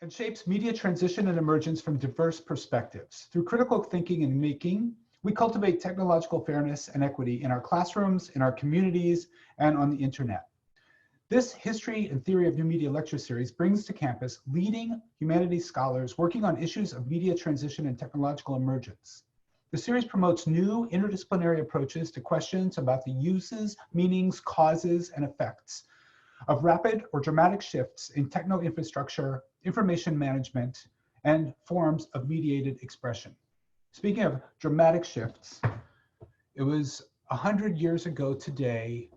and shapes media transition and emergence from diverse perspectives. Through critical thinking and making, we cultivate technological fairness and equity in our classrooms, in our communities, and on the internet. This History and Theory of New Media lecture series brings to campus leading humanities scholars working on issues of media transition and technological emergence. The series promotes new interdisciplinary approaches to questions about the uses, meanings, causes, and effects of rapid or dramatic shifts in techno-infrastructure, information management, and forms of mediated expression. Speaking of dramatic shifts, it was 100 years ago today,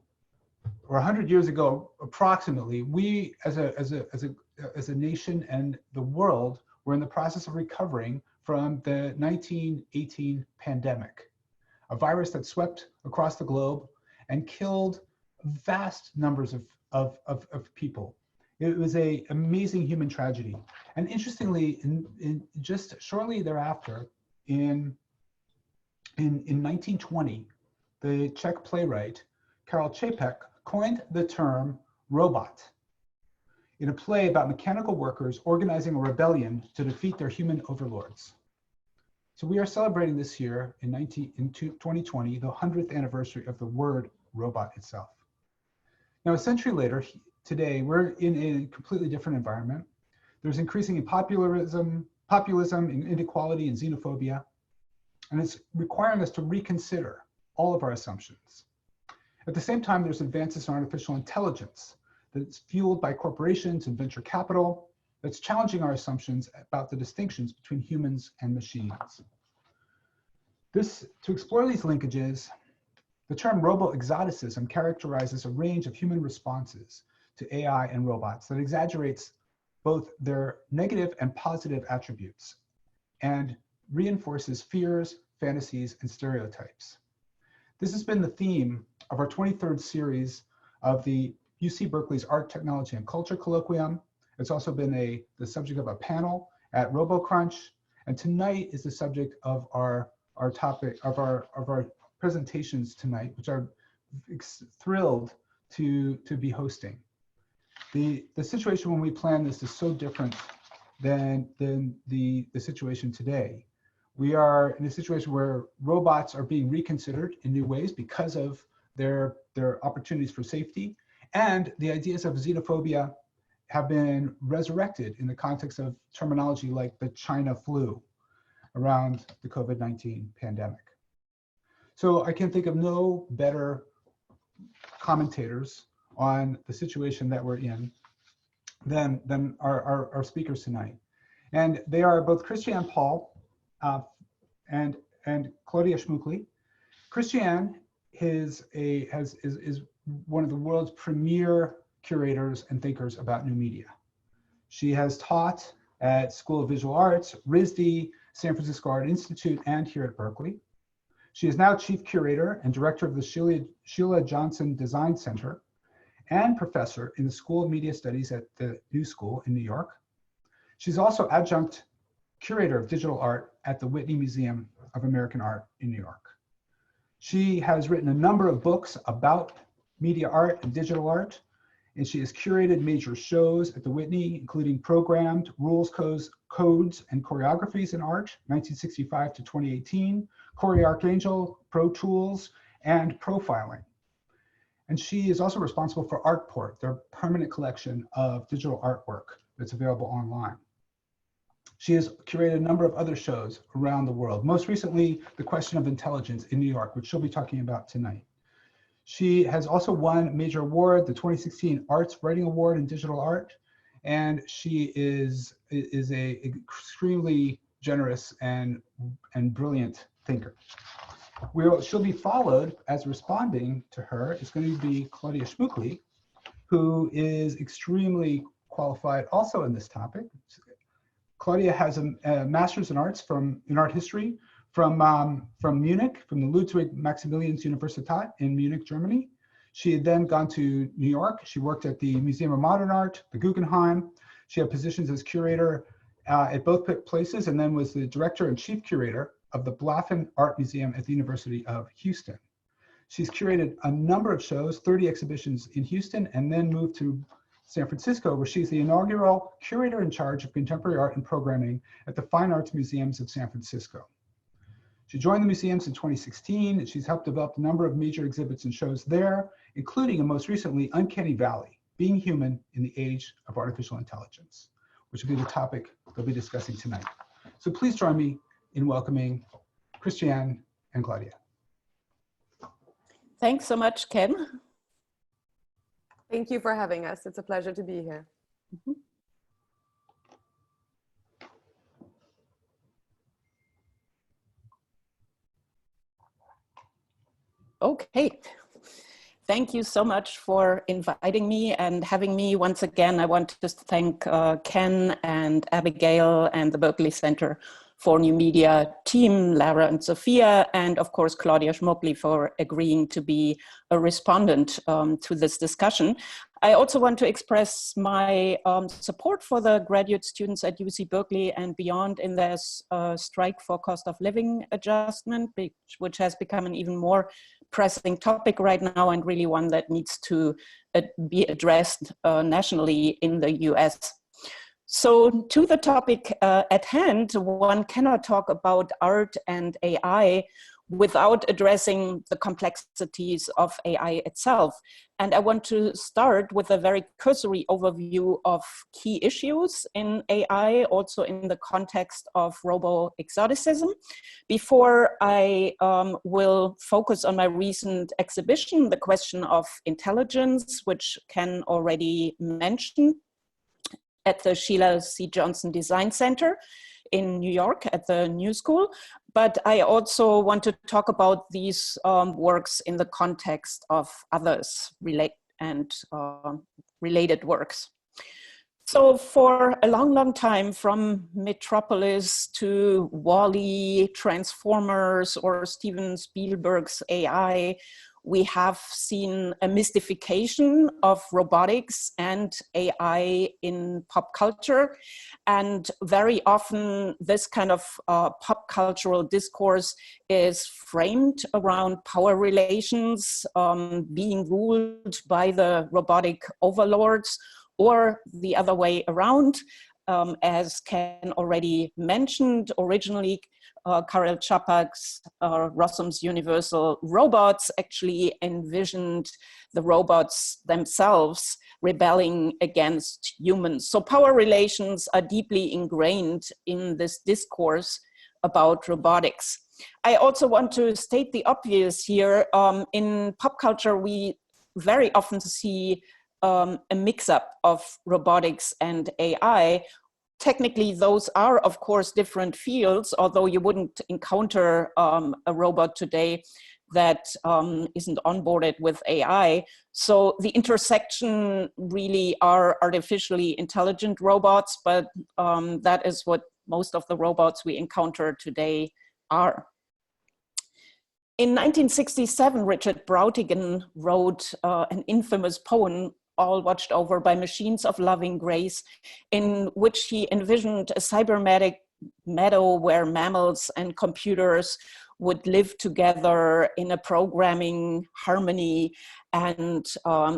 or 100 years ago approximately, we as a nation and the world were in the process of recovering from the 1918 pandemic, a virus that swept across the globe and killed vast numbers of people. It was an amazing human tragedy. And interestingly, in just shortly thereafter, in 1920, the Czech playwright Karl Capek coined the term robot in a play about mechanical workers organizing a rebellion to defeat their human overlords. So we are celebrating this year in 2020, the 100th anniversary of the word robot itself. Now, a century later, today, we're in a completely different environment. There's increasing popularism, inequality, and xenophobia, and it's requiring us to reconsider all of our assumptions. At the same time, there's advances in artificial intelligence that's fueled by corporations and venture capital that's challenging our assumptions about the distinctions between humans and machines. To explore these linkages, the term Robo-Exoticism characterizes a range of human responses to AI and robots that exaggerates both their negative and positive attributes and reinforces fears, fantasies, and stereotypes. This has been the theme of our 23rd series of the UC Berkeley's Art, Technology, and Culture Colloquium. It's also been the subject of a panel at RoboCrunch, and tonight is the subject of our topic of our presentations tonight, which I'm thrilled to be hosting. The situation when we planned this is so different than the situation today. We are in a situation where robots are being reconsidered in new ways because of their opportunities for safety, and the ideas of xenophobia have been resurrected in the context of terminology like the China flu around the COVID-19 pandemic. So I can think of no better commentators on the situation that we're in than our speakers tonight. And they are both Christiane Paul and Claudia Schmuckli. Christiane is one of the world's premier curators and thinkers about new media. She has taught at School of Visual Arts, RISD, San Francisco Art Institute, and here at Berkeley. She is now chief curator and director of the Sheila Johnson Design Center and professor in the School of Media Studies at the New School in New York. She's also adjunct curator of digital art at the Whitney Museum of American Art in New York. She has written a number of books about media art and digital art, and she has curated major shows at the Whitney, including Programmed, Rules, Codes, and Choreographies in Art, 1965 to 2018, Choreo Archangel, Pro Tools, and Profiling. And she is also responsible for Artport, their permanent collection of digital artwork that's available online. She has curated a number of other shows around the world, most recently, The Question of Intelligence in New York, which she'll be talking about tonight. She has also won a major award, the 2016 Arts Writing Award in Digital Art, and she is a extremely generous and brilliant thinker. She'll be followed, as responding to her, is going to be Claudia Schmuckli, who is extremely qualified also in this topic. Claudia has a master's in arts in art history from Munich, from the Ludwig Maximilians Universität in Munich, Germany. She had then gone to New York. She worked at the Museum of Modern Art, the Guggenheim. She had positions as curator at both places, and then was the director and chief curator of the Blaffen Art Museum at the University of Houston. She's curated a number of shows, 30 exhibitions in Houston, and then moved to San Francisco, where she's the inaugural Curator-in-Charge of Contemporary Art and Programming at the Fine Arts Museums of San Francisco. She joined the museums in 2016, and she's helped develop a number of major exhibits and shows there, including, and most recently, Uncanny Valley, Being Human in the Age of Artificial Intelligence, which will be the topic they'll be discussing tonight. So please join me in welcoming Christiane and Claudia. Thanks so much, Ken. Thank you for having us. It's a pleasure to be here. Mm-hmm. Okay. Thank you so much for inviting me and having me once again. I want to thank Ken and Abigail and the Berkeley Center for New Media team, Lara and Sophia, and of course, Claudia Schmuckli for agreeing to be a respondent to this discussion. I also want to express my support for the graduate students at UC Berkeley and beyond in their strike for cost of living adjustment, which has become an even more pressing topic right now and really one that needs to be addressed nationally in the US. So to the topic at hand, one cannot talk about art and AI without addressing the complexities of AI itself. And I want to start with a very cursory overview of key issues in AI, also in the context of Robo-Exoticism, before I will focus on my recent exhibition, the question of intelligence, which Ken already mentioned, at the Sheila C. Johnson Design Center in New York at the New School. But I also want to talk about these works in the context of others related works. So for a long, long time, from Metropolis to WALL-E, Transformers, or Steven Spielberg's AI, we have seen a mystification of robotics and AI in pop culture. And very often this kind of pop cultural discourse is framed around power relations, being ruled by the robotic overlords, or the other way around. As Ken already mentioned, originally Karl Capek's Rossum's Universal Robots actually envisioned the robots themselves rebelling against humans. So power relations are deeply ingrained in this discourse about robotics. I also want to state the obvious here. In pop culture, we very often see a mix-up of robotics and AI. Technically, those are, of course, different fields, although you wouldn't encounter a robot today that isn't onboarded with AI. So the intersection really are artificially intelligent robots, but that is what most of the robots we encounter today are. In 1967, Richard Brautigan wrote an infamous poem, All Watched Over by Machines of Loving Grace, in which he envisioned a cybernetic meadow where mammals and computers would live together in a programming harmony, and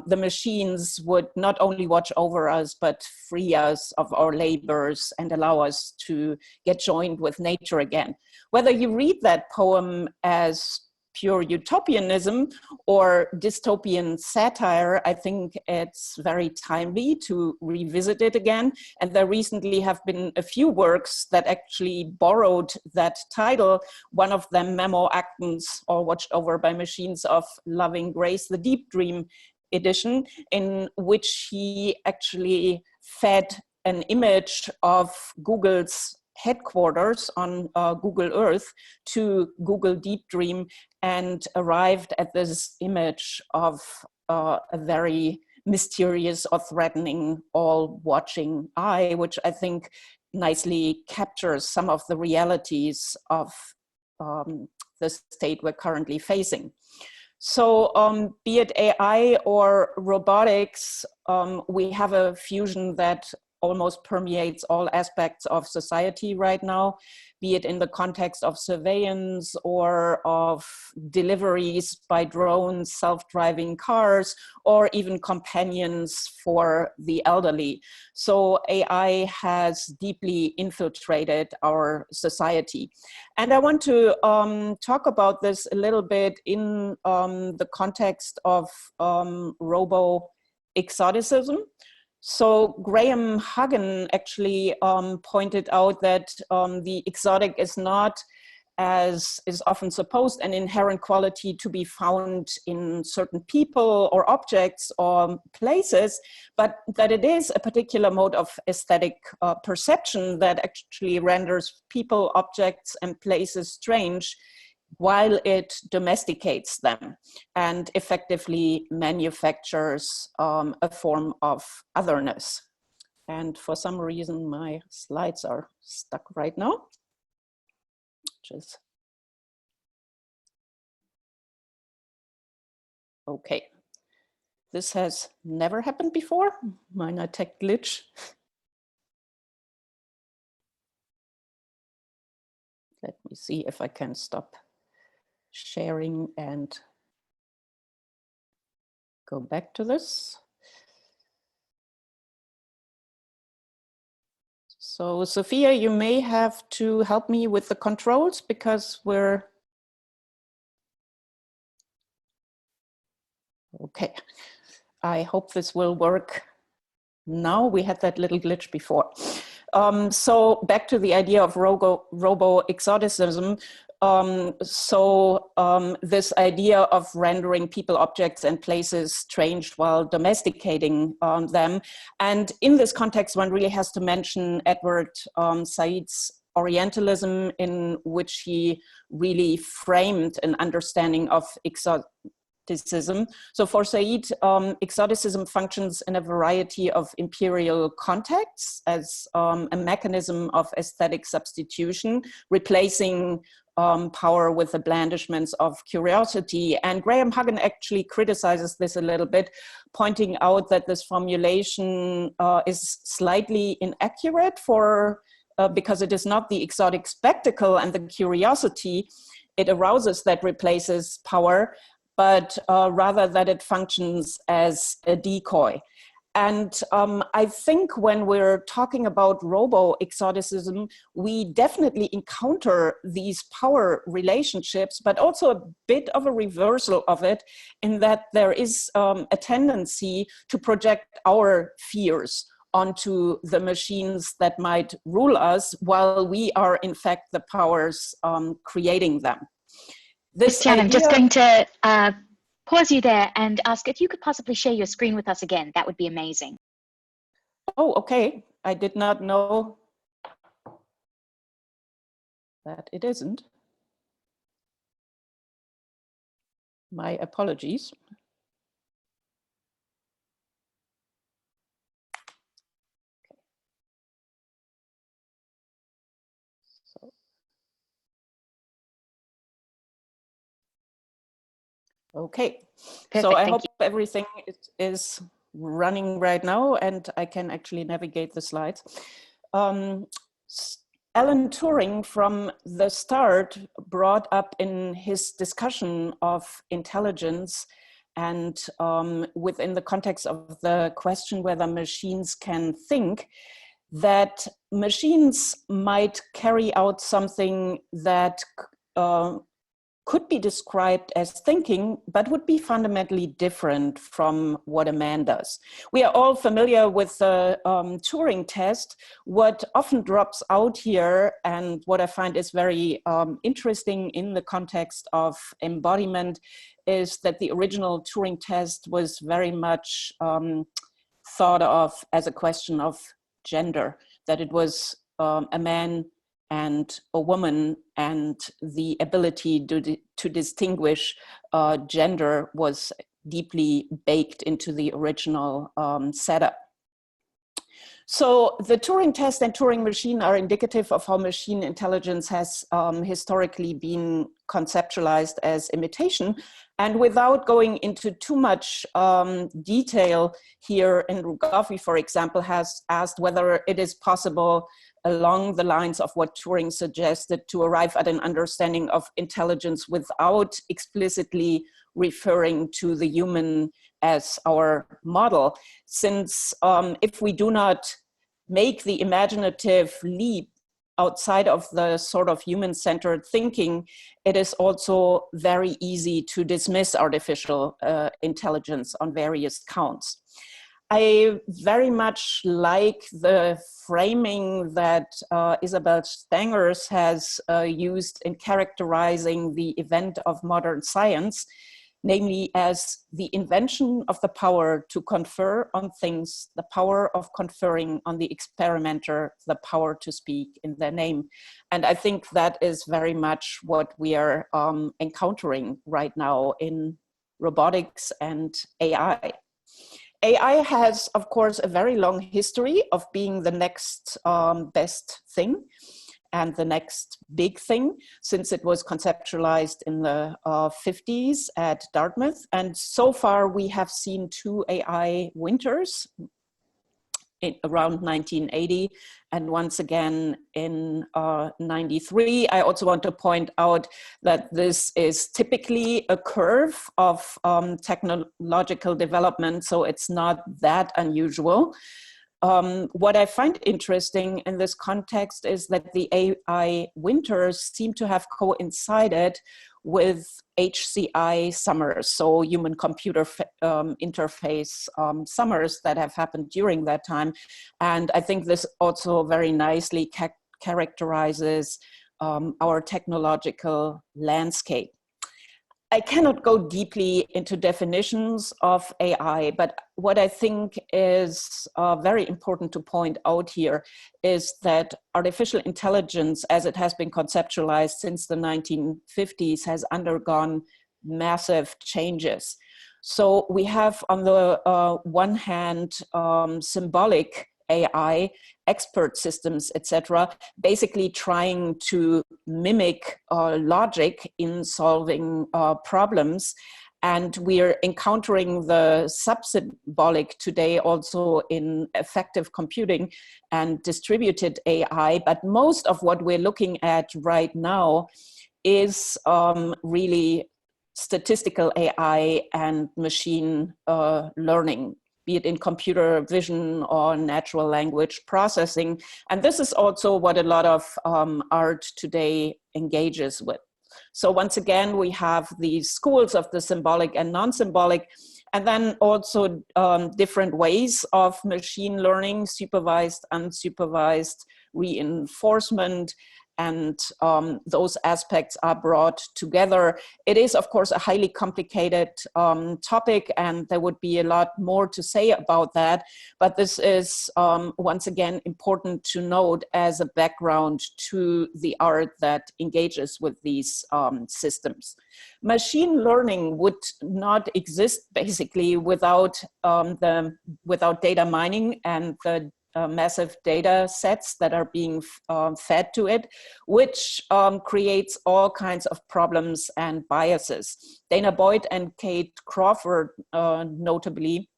the machines would not only watch over us, but free us of our labors and allow us to get joined with nature again. Whether you read that poem as pure utopianism or dystopian satire, I think it's very timely to revisit it again. And there recently have been a few works that actually borrowed that title. One of them, Memo Actons, or Watched Over by Machines of Loving Grace, the Deep Dream edition, in which he actually fed an image of Google's headquarters on Google Earth to Google Deep Dream, and arrived at this image of a very mysterious or threatening all-watching eye, which I think nicely captures some of the realities of the state we're currently facing. So be it AI or robotics, we have a fusion that almost permeates all aspects of society right now, be it in the context of surveillance or of deliveries by drones, self-driving cars, or even companions for the elderly. So AI has deeply infiltrated our society. And I want to talk about this a little bit in the context of Robo-Exoticism. So Graham Hagen actually pointed out that the exotic is not, as is often supposed, an inherent quality to be found in certain people or objects or places, but that it is a particular mode of aesthetic perception that actually renders people, objects, and places strange, while it domesticates them and effectively manufactures a form of otherness. And for some reason, my slides are stuck right now, which is okay. This has never happened before. Minor tech glitch. Let me see if I can stop sharing and go back to this. So Sophia, you may have to help me with the controls because we're, okay. I hope this will work now. We had that little glitch before. So back to the idea of robo-exoticism. This idea of rendering people, objects, and places strange while domesticating them. And in this context, one really has to mention Edward Said's Orientalism, in which he really framed an understanding of exoticism. So for Said, exoticism functions in a variety of imperial contexts as a mechanism of aesthetic substitution, replacing power with the blandishments of curiosity. And Graham Hagen actually criticizes this a little bit, pointing out that this formulation is slightly inaccurate because it is not the exotic spectacle and the curiosity it arouses that replaces power, but rather that it functions as a decoy. And I think when we're talking about robo-exoticism, we definitely encounter these power relationships, but also a bit of a reversal of it, in that there is a tendency to project our fears onto the machines that might rule us, while we are in fact the powers creating them. Christiane, I'm just going to pause you there and ask if you could possibly share your screen with us again. That would be amazing. Oh, okay. I did not know that it isn't. My apologies. Okay, perfect, so I hope everything is running right now and I can actually navigate the slides. Alan Turing from the start brought up in his discussion of intelligence and within the context of the question whether machines can think, that machines might carry out something that could be described as thinking, but would be fundamentally different from what a man does. We are all familiar with the Turing test. What often drops out here, and what I find is very interesting in the context of embodiment, is that the original Turing test was very much thought of as a question of gender, that it was a man and a woman, and the ability to distinguish gender was deeply baked into the original setup. So the Turing test and Turing machine are indicative of how machine intelligence has historically been conceptualized as imitation. And without going into too much detail here, Andrew Goffey, for example, has asked whether it is possible along the lines of what Turing suggested to arrive at an understanding of intelligence without explicitly referring to the human as our model. Since if we do not make the imaginative leap outside of the sort of human-centered thinking, it is also very easy to dismiss artificial intelligence on various counts. I very much like the framing that Isabel Stengers has used in characterizing the event of modern science, namely as the invention of the power to confer on things, the power of conferring on the experimenter, the power to speak in their name. And I think that is very much what we are encountering right now in robotics and AI. AI has, of course, a very long history of being the next best thing and the next big thing, since it was conceptualized in the 50s at Dartmouth. And so far we have seen 2 AI winters around 1980 and once again in 93. I also want to point out that this is typically a curve of technological development, so it's not that unusual. What I find interesting in this context is that the AI winters seem to have coincided with HCI summers, so human-computer interface summers that have happened during that time. And I think this also very nicely characterizes our technological landscape. I cannot go deeply into definitions of AI, but what I think is very important to point out here is that artificial intelligence, as it has been conceptualized since the 1950s, has undergone massive changes. So we have on the one hand, symbolic AI, expert systems, etc., basically trying to mimic logic in solving problems. And we're encountering the sub-symbolic today also in effective computing and distributed AI. But most of what we're looking at right now is really statistical AI and machine learning, be it in computer vision or natural language processing. And this is also what a lot of art today engages with. So once again, we have these schools of the symbolic and non-symbolic, and then also different ways of machine learning, supervised, unsupervised, reinforcement, and those aspects are brought together. It is, of course, a highly complicated topic, and there would be a lot more to say about that. But this is, once again, important to note as a background to the art that engages with these systems. Machine learning would not exist, basically, without data mining and the massive data sets that are being fed to it, which creates all kinds of problems and biases. Dana Boyd and Kate Crawford, notably,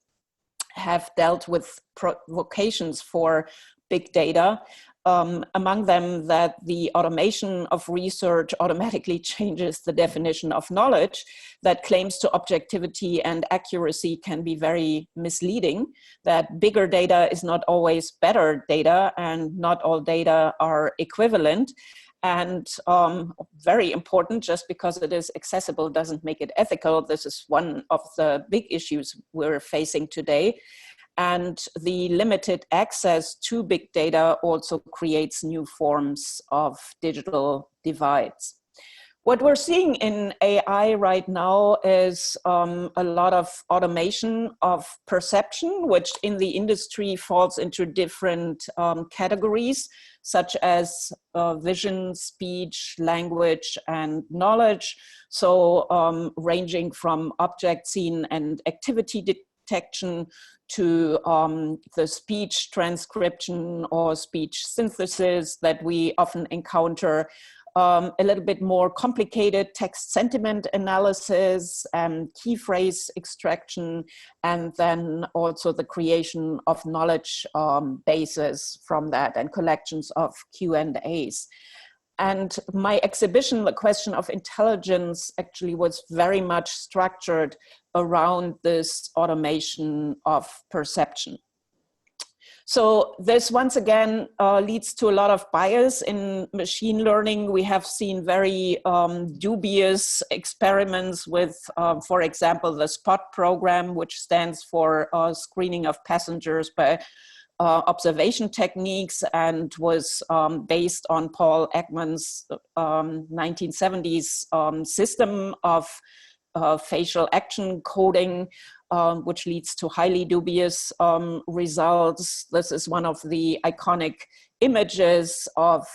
have dealt with provocations for big data. Among them, that the automation of research automatically changes the definition of knowledge, that claims to objectivity and accuracy can be very misleading, that bigger data is not always better data, and not all data are equivalent. And very important, just because it is accessible doesn't make it ethical. This is one of the big issues we're facing today. And the limited access to big data also creates new forms of digital divides. What we're seeing in AI right now is a lot of automation of perception, which in the industry falls into different categories, such as vision, speech, language, and knowledge. So ranging from object scene and activity detection to the speech transcription or speech synthesis that we often encounter, a little bit more complicated text sentiment analysis and key phrase extraction, and then also the creation of knowledge bases from that and collections of Q&As. And my exhibition, The Question of Intelligence, actually was very much structured around this automation of perception. So this once again leads to a lot of bias in machine learning. We have seen very dubious experiments with, for example, the SPOT program, which stands for screening of passengers by observation techniques, and was based on Paul Ekman's 1970s system of facial action coding, which leads to highly dubious results. This is one of the iconic images of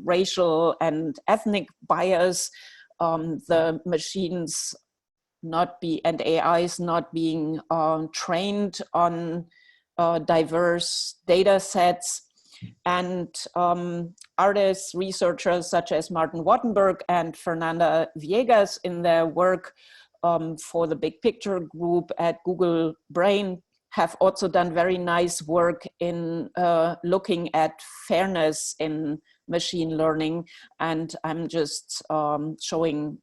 racial and ethnic bias. The machines and AIs not being trained on diverse data sets. And artists, researchers such as Martin Wattenberg and Fernanda Viegas in their work for the Big Picture group at Google Brain have also done very nice work in looking at fairness in machine learning. And I'm just showing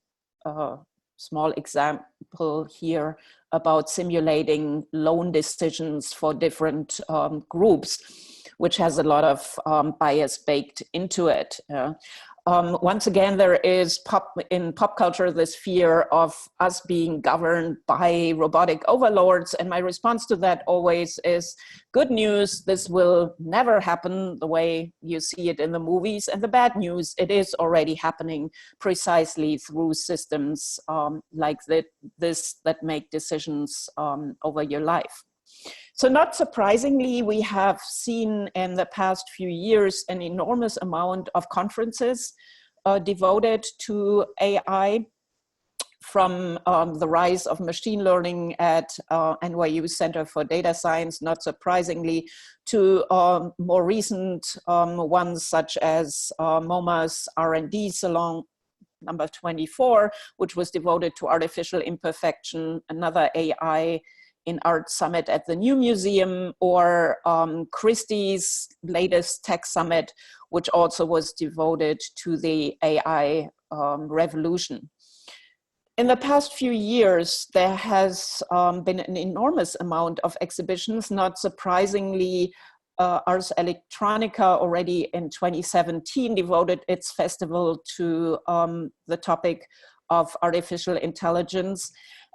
a small example here about simulating loan decisions for different groups, which has a lot of bias baked into it. Once again, there is in pop culture this fear of us being governed by robotic overlords, and my response to that always is, good news, this will never happen the way you see it in the movies, and the bad news, it is already happening precisely through systems like this that make decisions over your life. So not surprisingly, we have seen in the past few years an enormous amount of conferences devoted to AI, from the rise of machine learning at NYU Center for Data Science, not surprisingly, to more recent ones such as MoMA's R&D Salon number 24, which was devoted to artificial imperfection, another AI in Art Summit at the New Museum, or Christie's latest tech summit, which also was devoted to the AI revolution. In the past few years, there has been an enormous amount of exhibitions. Not surprisingly, Ars Electronica already in 2017 devoted its festival to the topic of artificial intelligence.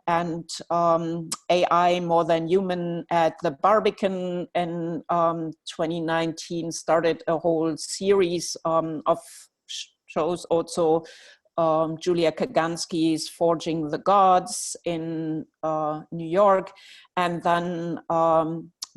And AI More Than Human at the Barbican in 2019 started a whole series of shows. Also, Julia Kaganski's Forging the Gods in New York, and then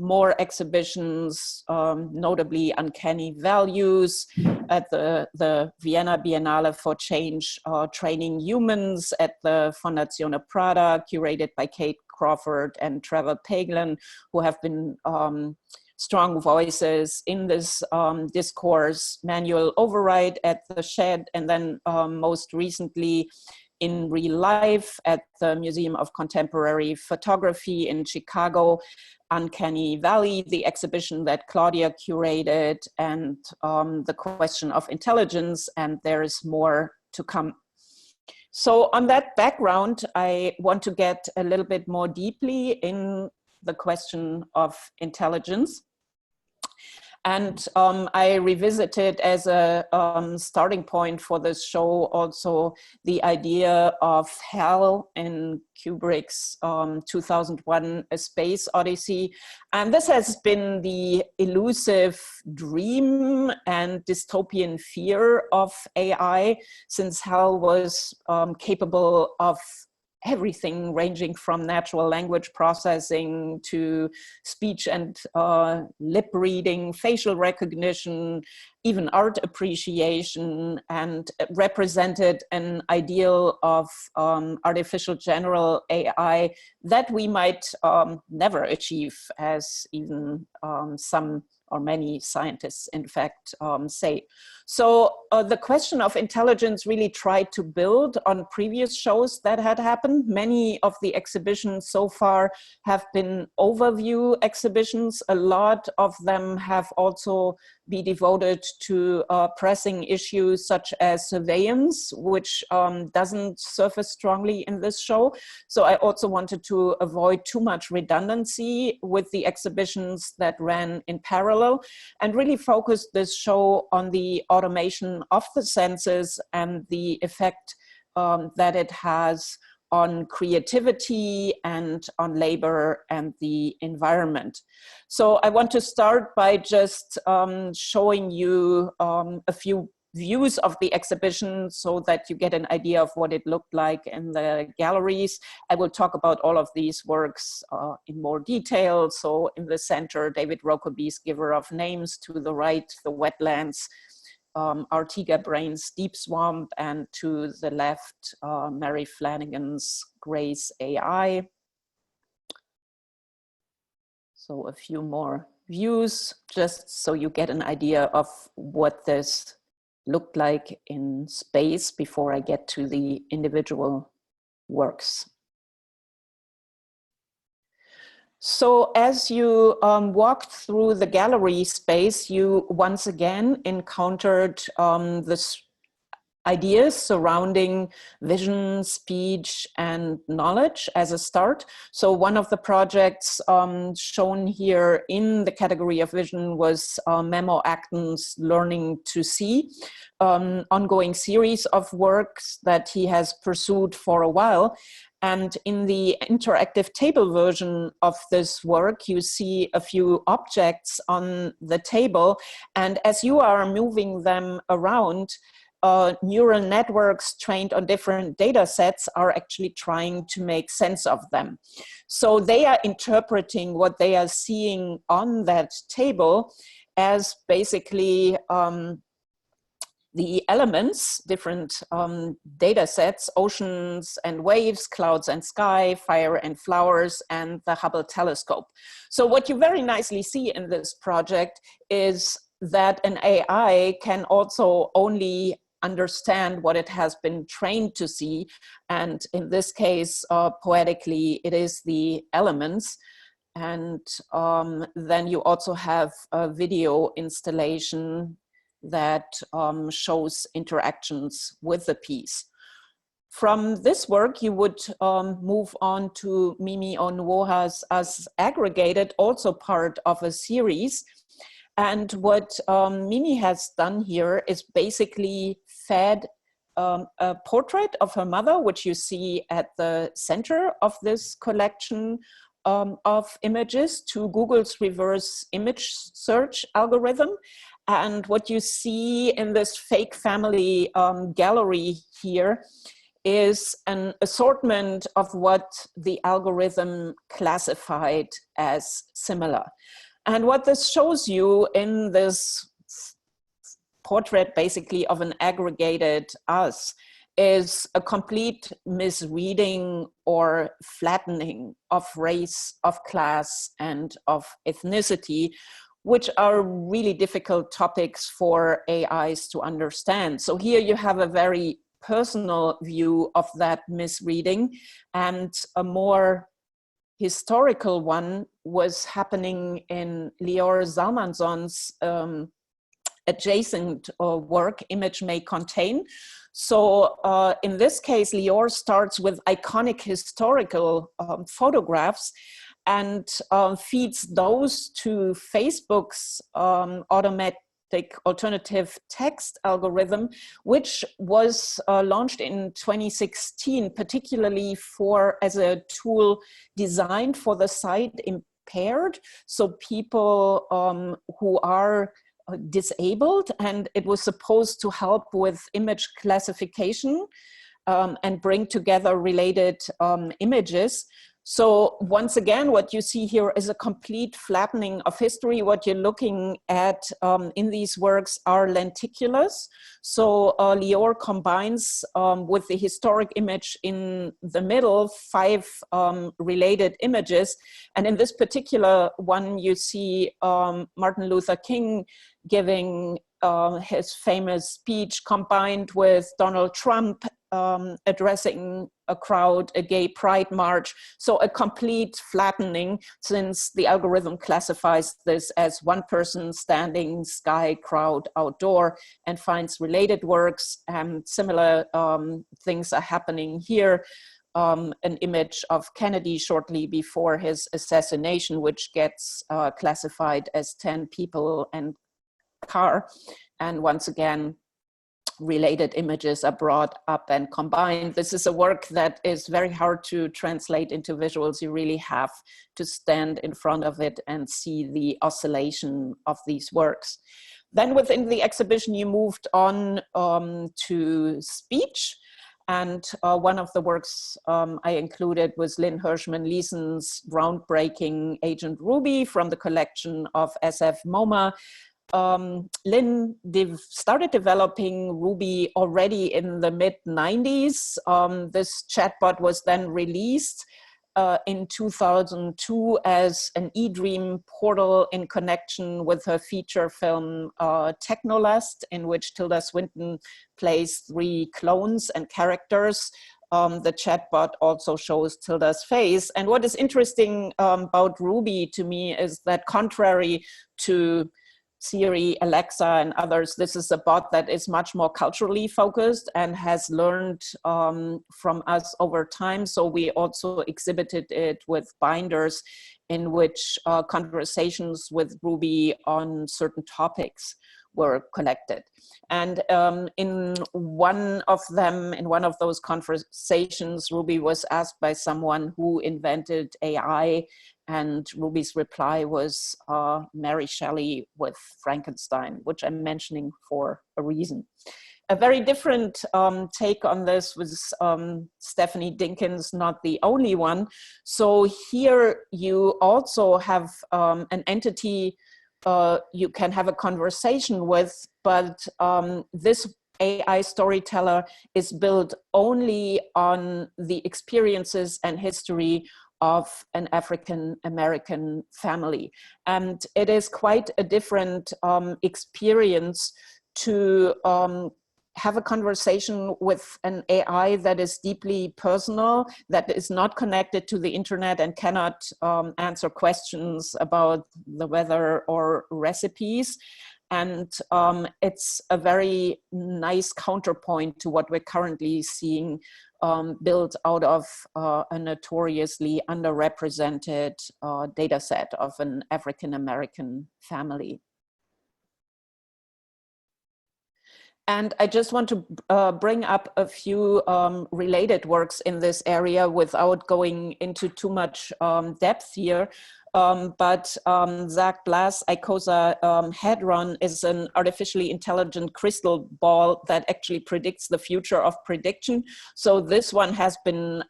more exhibitions, notably Uncanny Values at the Vienna Biennale for Change, Training Humans at the Fondazione Prada, curated by Kate Crawford and Trevor Paglen, who have been strong voices in this discourse. Manual Override at the Shed, and then most recently in real life at the Museum of Contemporary Photography in Chicago, Uncanny Valley, the exhibition that Claudia curated, and the question of intelligence, and there is more to come. So on that background, I want to get a little bit more deeply in the question of intelligence. And I revisited as a starting point for this show also the idea of hell in Kubrick's 2001 A Space Odyssey. And this has been the elusive dream and dystopian fear of AI, since hell was capable of everything ranging from natural language processing to speech and lip reading, facial recognition, even art appreciation, and represented an ideal of artificial general AI that we might never achieve, as even some or many scientists, in fact, say. So the question of intelligence really tried to build on previous shows that had happened. Many of the exhibitions so far have been overview exhibitions. A lot of them have also been devoted to pressing issues such as surveillance, which doesn't surface strongly in this show. So I also wanted to avoid too much redundancy with the exhibitions that ran in parallel, and really focus this show on the automation of the senses and the effect that it has on creativity and on labor and the environment. So I want to start by just showing you a few views of the exhibition so that you get an idea of what it looked like in the galleries. I will talk about all of these works in more detail. So in the center, David Rokeby's Giver of Names, to the right, The Wetlands, Artiga Brain's Deep Swamp, and to the left, Mary Flanagan's Grace AI. So a few more views, just so you get an idea of what this looked like in space before I get to the individual works. So as you walked through the gallery space, you once again encountered this ideas surrounding vision, speech, and knowledge as a start. So one of the projects shown here in the category of vision was Memo Acton's Learning to See, ongoing series of works that he has pursued for a while. And in the interactive table version of this work, you see a few objects on the table. And as you are moving them around, neural networks trained on different data sets are actually trying to make sense of them. So they are interpreting what they are seeing on that table as basically the elements, different data sets, oceans and waves, clouds and sky, fire and flowers, and the Hubble telescope. So what you very nicely see in this project is that an AI can also only understand what it has been trained to see. And in this case, poetically, it is the elements. And then you also have a video installation that shows interactions with the piece. From this work, you would move on to Mimi Onuoha's As Aggregated, also part of a series. And what Mimi has done here is basically fed a portrait of her mother, which you see at the center of this collection of images, to Google's reverse image search algorithm. And what you see in this fake family gallery here is an assortment of what the algorithm classified as similar. And what this shows you in this portrait, basically, of an aggregated us, is a complete misreading or flattening of race, of class, and of ethnicity, which are really difficult topics for AIs to understand. So here you have a very personal view of that misreading, and a more historical one was happening in Lior Salmanson's adjacent work, Image May Contain. So in this case, Lior starts with iconic historical photographs and feeds those to Facebook's automatic alternative text algorithm, which was launched in 2016, particularly as a tool designed for the sight impaired. So people who are disabled, and it was supposed to help with image classification and bring together related images. So once again, what you see here is a complete flattening of history. What you're looking at in these works are lenticulars. So Lior combines with the historic image in the middle 5 related images. And in this particular one, you see Martin Luther King giving his famous speech combined with Donald Trump addressing a crowd, a gay pride march. So a complete flattening, since the algorithm classifies this as one person standing, sky, crowd, outdoor, and finds related works. And similar things are happening here. An image of Kennedy shortly before his assassination, which gets classified as 10 people and car. And once again, related images are brought up and combined. This is a work that is very hard to translate into visuals. You really have to stand in front of it and see the oscillation of these works. Then within the exhibition, you moved on to speech. And one of the works I included was Lynn Hirschman-Leeson's groundbreaking Agent Ruby from the collection of SF MoMA. Lynn started developing Ruby already in the mid-90s. This chatbot was then released in 2002 as an eDream portal in connection with her feature film Technolust, in which Tilda Swinton plays 3 clones and characters. The chatbot also shows Tilda's face. And what is interesting about Ruby to me is that, contrary to Siri, Alexa, and others, this is a bot that is much more culturally focused and has learned from us over time. So we also exhibited it with binders in which conversations with Ruby on certain topics were collected. And in one of those conversations, Ruby was asked by someone who invented AI, and Ruby's reply was Mary Shelley with Frankenstein, which I'm mentioning for a reason. A very different take on this was Stephanie Dinkins, not the only one. So here you also have an entity you can have a conversation with, but this AI storyteller is built only on the experiences and history of an African-American family. And it is quite a different experience to have a conversation with an AI that is deeply personal, that is not connected to the internet and cannot answer questions about the weather or recipes. And it's a very nice counterpoint to what we're currently seeing built out of a notoriously underrepresented data set of an African-American family. And I just want to bring up a few related works in this area without going into too much depth here. But Zach Blass' Icosa Hadron is an artificially intelligent crystal ball that actually predicts the future of prediction. So this one has been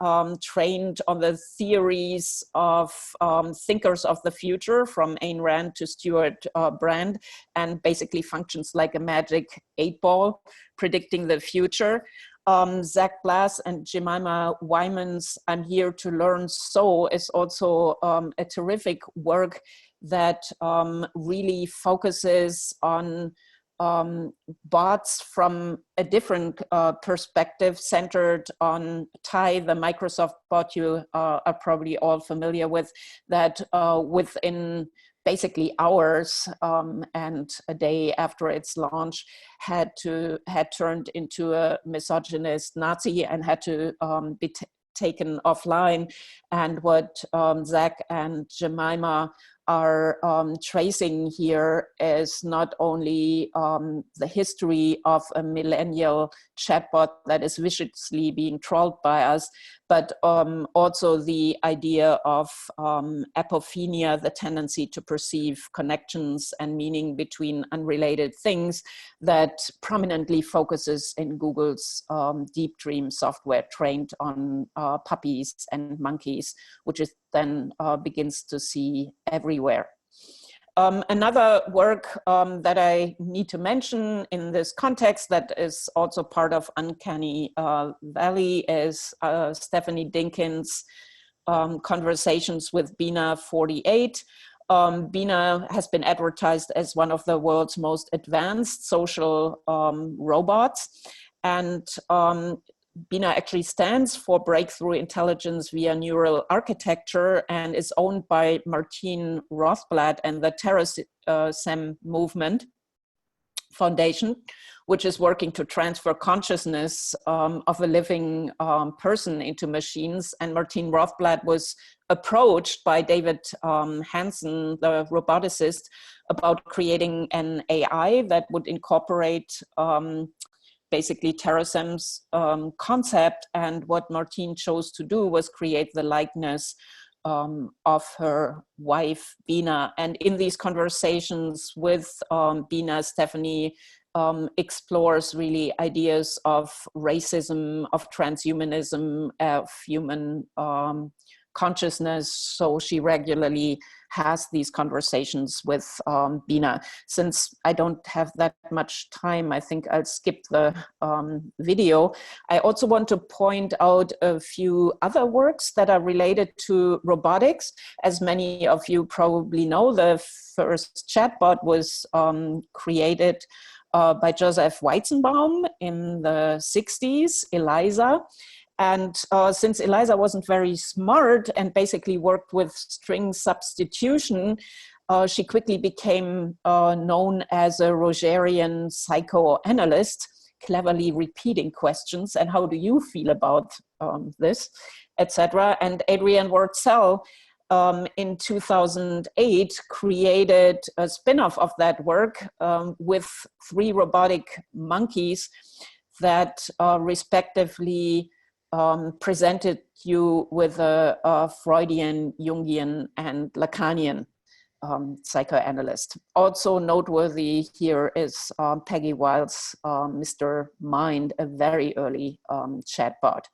trained on the theories of thinkers of the future, from Ayn Rand to Stuart Brand, and basically functions like a magic 8-ball predicting the future. Zach Blass and Jemima Wyman's I'm Here to Learn So is also a terrific work that really focuses on bots from a different perspective, centered on Tai, the Microsoft bot you are probably all familiar with, that within basically hours and a day after its launch had turned into a misogynist Nazi and had to be taken offline. And what Zach and Jemima are tracing here is not only the history of a millennial chatbot that is viciously being trolled by us, but also the idea of apophenia, the tendency to perceive connections and meaning between unrelated things, that prominently focuses in Google's Deep Dream software trained on puppies and monkeys, which is then begins to see everywhere. Another work that I need to mention in this context that is also part of Uncanny Valley is Stephanie Dinkins' Conversations with Bina 48. Bina has been advertised as one of the world's most advanced social robots, and Bina actually stands for breakthrough intelligence via neural architecture and is owned by Martine Rothblatt and the TerraSem Movement Foundation, which is working to transfer consciousness of a living person into machines. And Martine Rothblatt was approached by David Hansen, the roboticist, about creating an AI that would incorporate basically TerraSem's concept, and what Martine chose to do was create the likeness of her wife, Bina. And in these conversations with Bina, Stephanie explores really ideas of racism, of transhumanism, of human consciousness. So she regularly has these conversations with Bina. Since I don't have that much time, I think I'll skip the video. I also want to point out a few other works that are related to robotics. As many of you probably know, the first chatbot was created by Joseph Weizenbaum in the 60s, Eliza. And since Eliza wasn't very smart and basically worked with string substitution, she quickly became known as a Rogerian psychoanalyst, cleverly repeating questions, and how do you feel about this, etc. And Adrienne Wurtzel in 2008 created a spin-off of that work with 3 robotic monkeys that respectively presented you with a Freudian, Jungian, and Lacanian psychoanalyst. Also noteworthy here is Peggy Wiles' Mr. Mind, a very early chatbot.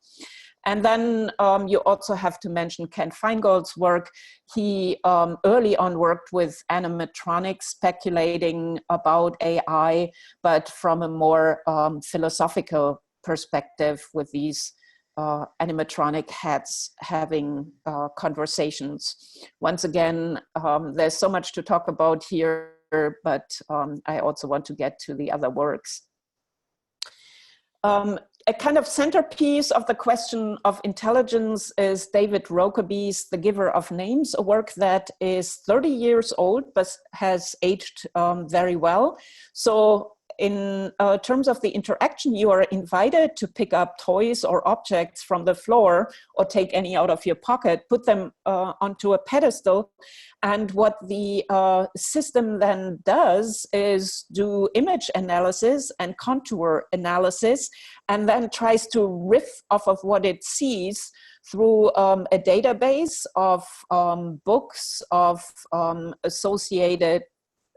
And then you also have to mention Ken Feingold's work. He early on worked with animatronics, speculating about AI, but from a more philosophical perspective, with these animatronic heads having conversations. Once again, there's so much to talk about here, but I also want to get to the other works. A kind of centerpiece of the question of intelligence is David Rokeby's The Giver of Names, a work that is 30 years old, but has aged very well. So in terms of the interaction, you are invited to pick up toys or objects from the floor or take any out of your pocket, put them onto a pedestal. And what the system then does is do image analysis and contour analysis, and then tries to riff off of what it sees through a database of books, of associated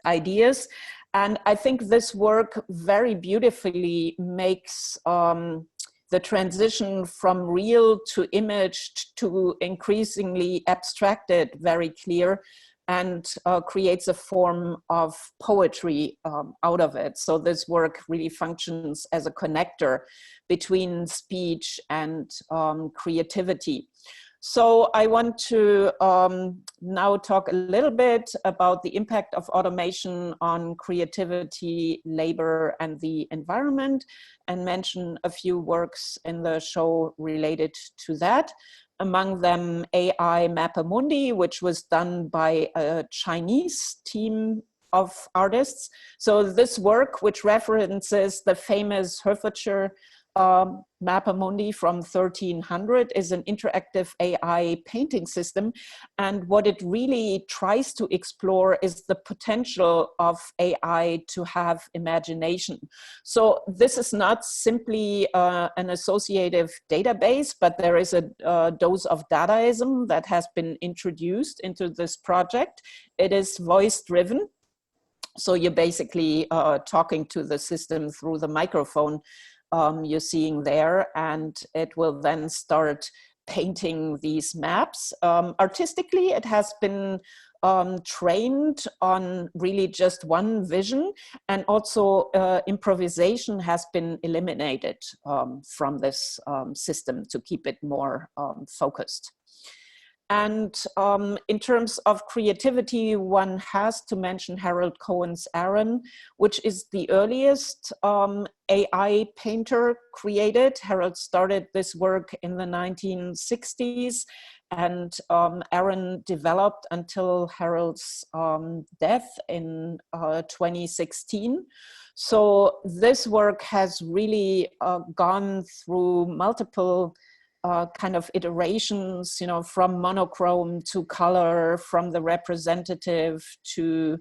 ideas. And I think this work very beautifully makes the transition from real to image to increasingly abstracted very clear, and creates a form of poetry out of it. So this work really functions as a connector between speech and creativity. So I want to now talk a little bit about the impact of automation on creativity, labor, and the environment, and mention a few works in the show related to that. Among them, AI Mappamundi, which was done by a Chinese team of artists. So this work, which references the famous Herefordshire Mappa Mundi from 1300 is an interactive AI painting system. And what it really tries to explore is the potential of AI to have imagination. So this is not simply an associative database, but there is a dose of Dadaism that has been introduced into this project. It is voice-driven. So you're basically talking to the system through the microphone you're seeing there, and it will then start painting these maps. Artistically, it has been trained on really just one vision, and also improvisation has been eliminated from this system to keep it more focused. And in terms of creativity, one has to mention Harold Cohen's Aaron, which is the earliest AI painter created. Harold started this work in the 1960s, and Aaron developed until Harold's death in 2016. So this work has really gone through multiple kind of iterations, you know, from monochrome to color, from the representative to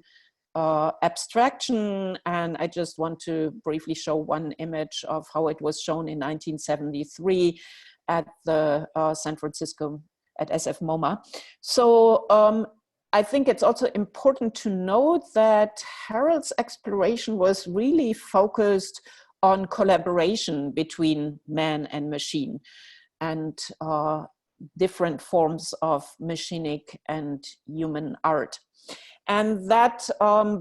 abstraction. And I just want to briefly show one image of how it was shown in 1973 at the San Francisco, at SF MoMA. So I think it's also important to note that Harold's exploration was really focused on collaboration between man and machine, and different forms of machinic and human art. And that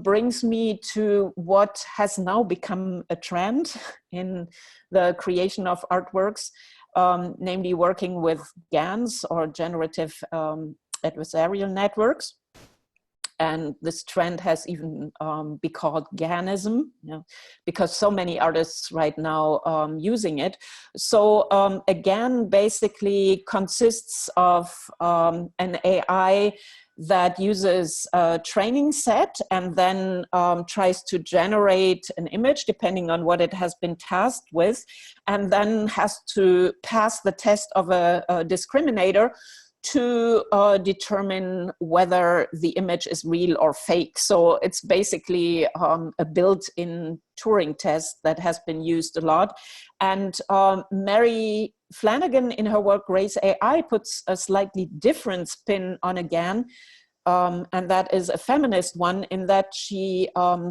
brings me to what has now become a trend in the creation of artworks, namely working with GANs, or generative adversarial networks. And this trend has even been called GANism, you know, because so many artists right now using it. So a GAN basically consists of an AI that uses a training set and then tries to generate an image depending on what it has been tasked with, and then has to pass the test of a discriminator to determine whether the image is real or fake. So it's basically a built-in Turing test that has been used a lot. And Mary Flanagan in her work Grace AI puts a slightly different spin on a GAN, and that is a feminist one, in that she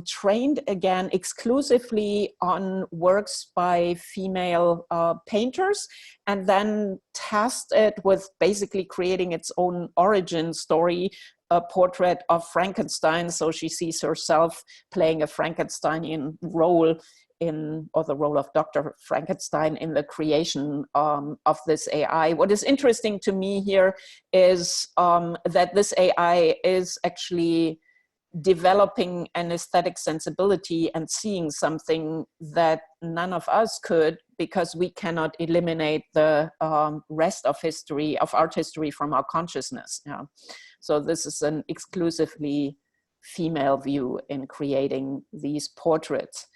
trained again exclusively on works by female painters, and then tasked it with basically creating its own origin story, a portrait of Frankenstein. So she sees herself playing a Frankensteinian role in, or the role of Dr. Frankenstein in the creation of this AI. What is interesting to me here is that this AI is actually developing an aesthetic sensibility and seeing something that none of us could, because we cannot eliminate the rest of history, of art history, from our consciousness. Yeah. So this is an exclusively female view in creating these portraits.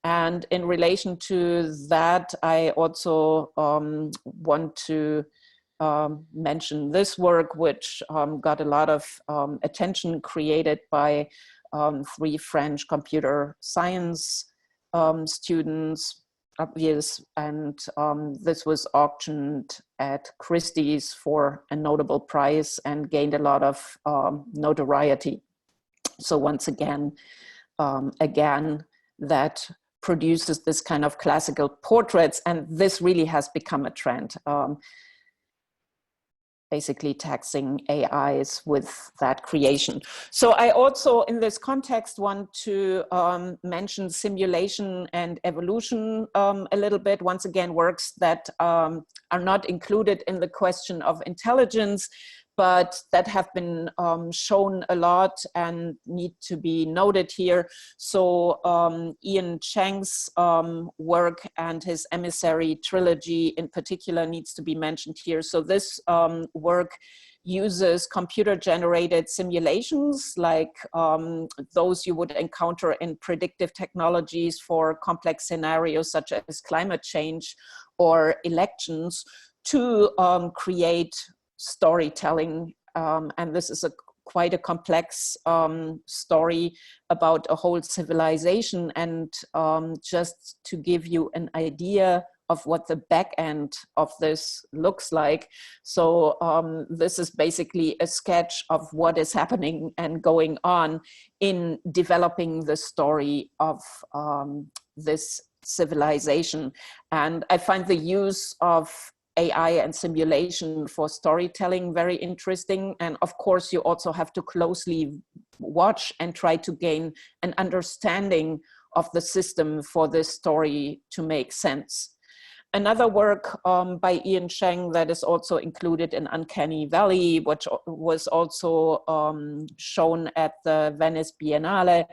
And in relation to that, I also want to mention this work, which got a lot of attention, created by 3 French computer science students, and this was auctioned at Christie's for a notable price and gained a lot of notoriety. So once again, that produces this kind of classical portraits, and this really has become a trend, basically taxing AIs with that creation. So I also, in this context, want to mention simulation and evolution a little bit. Once again, works that are not included in the question of intelligence, but that have been shown a lot and need to be noted here. So Ian Cheng's work and his Emissary trilogy in particular needs to be mentioned here. So this work uses computer-generated simulations like those you would encounter in predictive technologies for complex scenarios such as climate change or elections to create storytelling. And this is quite a complex story about a whole civilization. And just to give you an idea of what the back end of this looks like. So this is basically a sketch of what is happening and going on in developing the story of this civilization. And I find the use of AI and simulation for storytelling very interesting. And of course, you also have to closely watch and try to gain an understanding of the system for this story to make sense. Another work by Ian Cheng that is also included in Uncanny Valley, which was also shown at the Venice Biennale,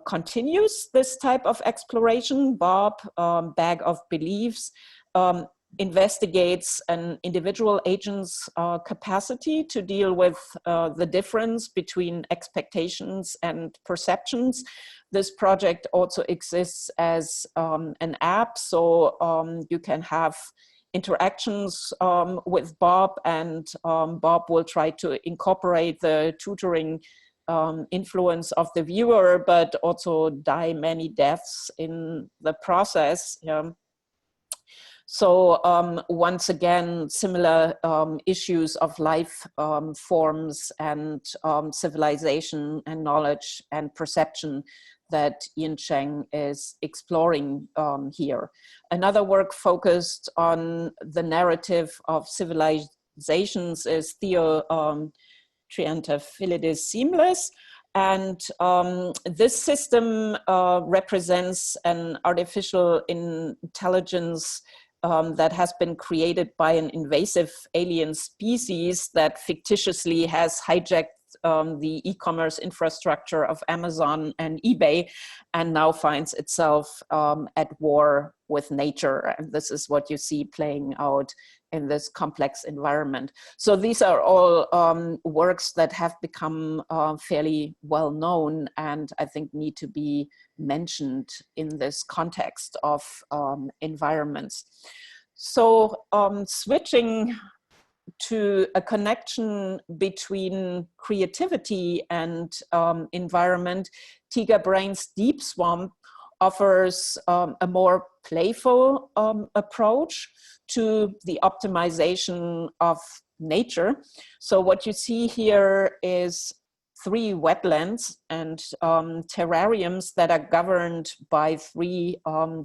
continues this type of exploration. Bob, Bag of Beliefs, investigates an individual agent's capacity to deal with the difference between expectations and perceptions. This project also exists as an app, so you can have interactions with Bob, and Bob will try to incorporate the tutoring influence of the viewer, but also die many deaths in the process. So once again, similar issues of life forms and civilization and knowledge and perception that Ian Cheng is exploring here. Another work focused on the narrative of civilizations is Theo Triantafyllides Seamless. And this system represents an artificial intelligence that has been created by an invasive alien species that fictitiously has hijacked the e-commerce infrastructure of Amazon and eBay, and now finds itself at war with nature. And this is what you see playing out in this complex environment. So these are all works that have become fairly well known, and I think need to be mentioned in this context of environments. So switching to a connection between creativity and environment, Tiga Brain's Deep Swamp offers a more playful approach to the optimization of nature. So what you see here is 3 wetlands and terrariums that are governed by 3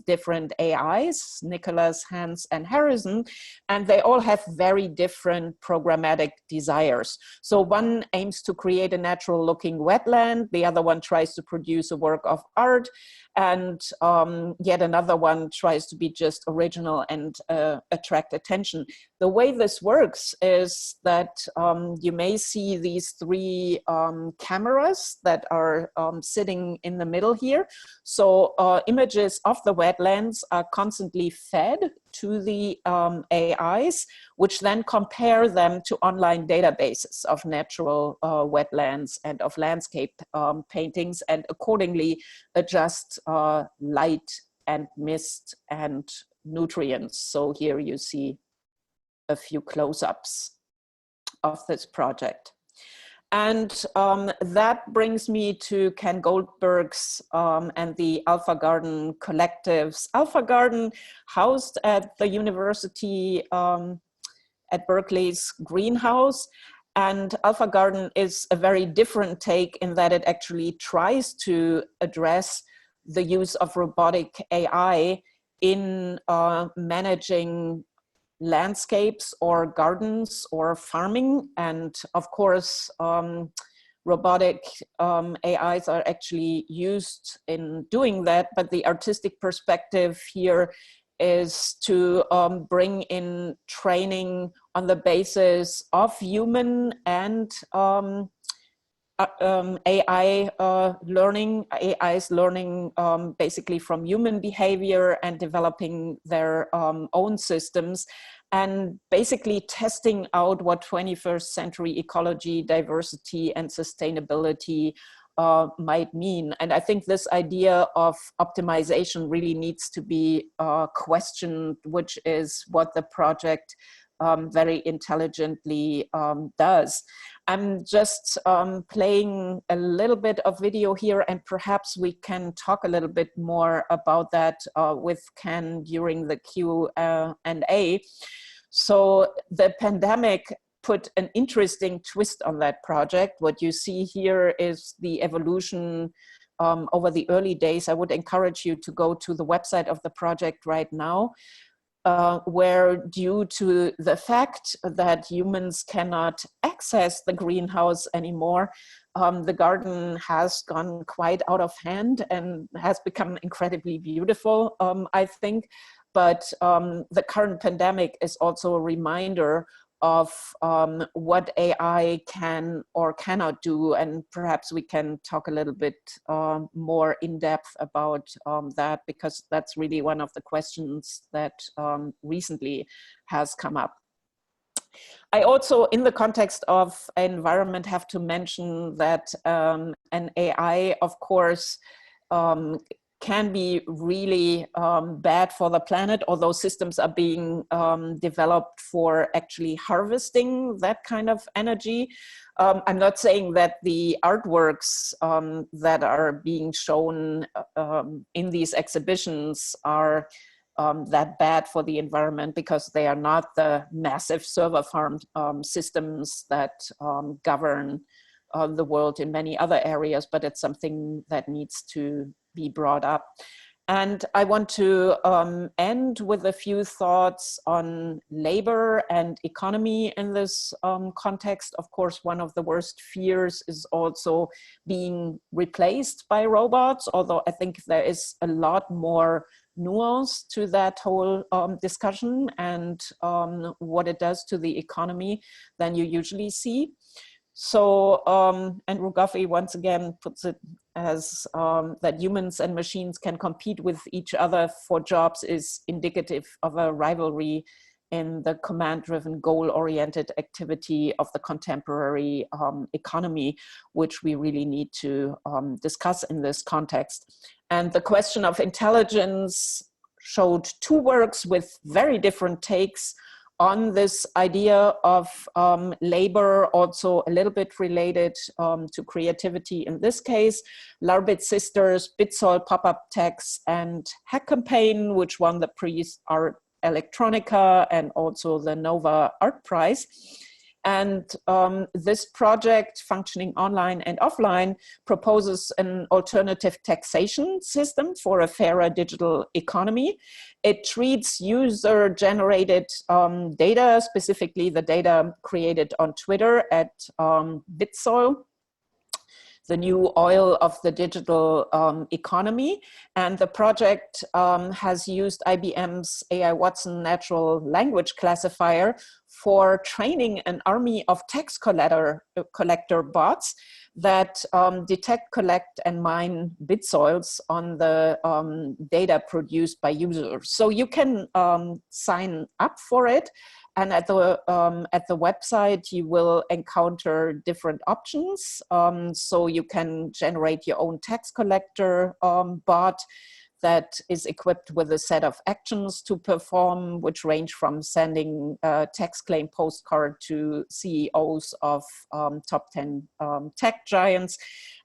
different AIs, Nicholas, Hans, and Harrison, and they all have very different programmatic desires. So one aims to create a natural looking wetland, the other one tries to produce a work of art, and yet another one tries to be just original and attract attention. The way this works is that you may see these 3 cameras that are sitting in the middle here. So images of the wetlands are constantly fed to the AIs, which then compare them to online databases of natural wetlands and of landscape paintings, and accordingly adjust light and mist and nutrients. So here you see a few close-ups of this project. And that brings me to Ken Goldberg's and the Alpha Garden collectives. Alpha Garden, housed at the university at Berkeley's greenhouse. And Alpha Garden is a very different take in that it actually tries to address the use of robotic AI in managing landscapes or gardens or farming. And of course, robotic AIs are actually used in doing that, but the artistic perspective here is to bring in training on the basis of human and AI learning, AIs learning basically from human behavior and developing their own systems. and basically testing out what 21st century ecology, diversity, and sustainability might mean. And I think this idea of optimization really needs to be questioned, which is what the project very intelligently does. I'm just playing a little bit of video here, and perhaps we can talk a little bit more about that with Ken during the Q&A. So the pandemic put an interesting twist on that project. What you see here is the evolution over the early days. I would encourage you to go to the website of the project right now, where due to the fact that humans cannot access the greenhouse anymore, the garden has gone quite out of hand and has become incredibly beautiful, I think. But the current pandemic is also a reminder of what AI can or cannot do, and perhaps we can talk a little bit more in depth about that, because that's really one of the questions that recently has come up. I also, in the context of environment, have to mention that an AI, of course, can be really bad for the planet, although systems are being developed for actually harvesting that kind of energy. I'm not saying that the artworks that are being shown in these exhibitions are that bad for the environment, because they are not the massive server farm systems that govern the world in many other areas, but it's something that needs to be brought up. And I want to end with a few thoughts on labor and economy in this context. Of course, one of the worst fears is also being replaced by robots, although I think there is a lot more nuance to that whole discussion and what it does to the economy than you usually see. So Andrew Guffey once again puts it as that humans and machines can compete with each other for jobs is indicative of a rivalry in the command-driven, goal-oriented activity of the contemporary economy, which we really need to discuss in this context. And the question of intelligence showed two works with very different takes on this idea of labor, also a little bit related to creativity in this case. Larbit Sisters, Bitsol Pop-Up Text, and Hack Campaign, which won the Prize Art Electronica and also the Nova Art Prize. And this project, Functioning Online and Offline, proposes an alternative taxation system for a fairer digital economy. It treats user-generated data, specifically the data created on Twitter at Bitsoil, the new oil of the digital economy. And the project has used IBM's AI Watson natural language classifier for training an army of text collector bots that detect, collect, and mine bitsoils on the data produced by users. So you can sign up for it. And at the website, you will encounter different options. So you can generate your own text collector bot that is equipped with a set of actions to perform, which range from sending a text claim postcard to CEOs of top 10 tech giants.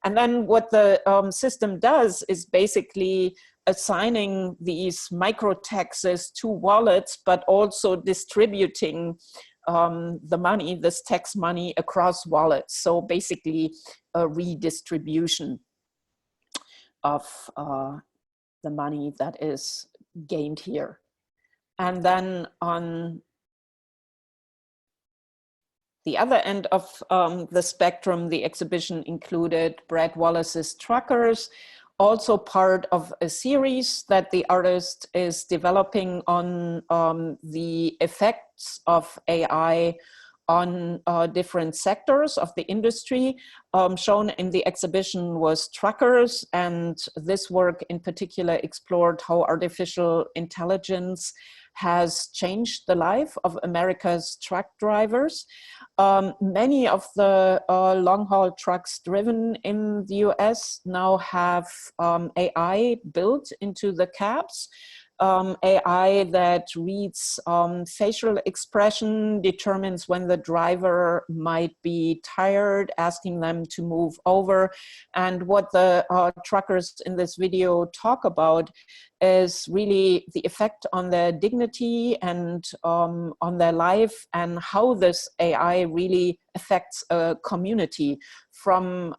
And then what the system does is basically assigning these micro taxes to wallets, but also distributing the money, this tax money, across wallets. So basically a redistribution of the money that is gained here. And then on the other end of the spectrum, the exhibition included Brad Wallace's Truckers, also part of a series that the artist is developing on the effects of AI on different sectors of the industry. Shown in the exhibition was Truckers, and this work in particular explored how artificial intelligence has changed the life of America's truck drivers. Many of the long-haul trucks driven in the US now have AI built into the cabs. AI that reads facial expression, determines when the driver might be tired, asking them to move over. And what the truckers in this video talk about is really the effect on their dignity and on their life, and how this AI really affects a community, from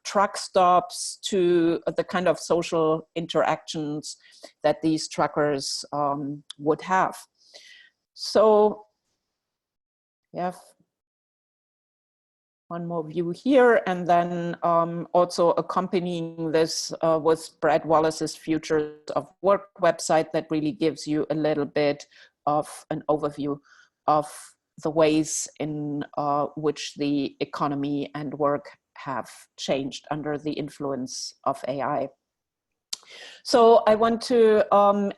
truck stops to the kind of social interactions that these truckers would have. So we have one more view here, and then also accompanying this was Brad Wallace's Futures of Work website that really gives you a little bit of an overview of the ways in which the economy and work have changed under the influence of AI. So I want to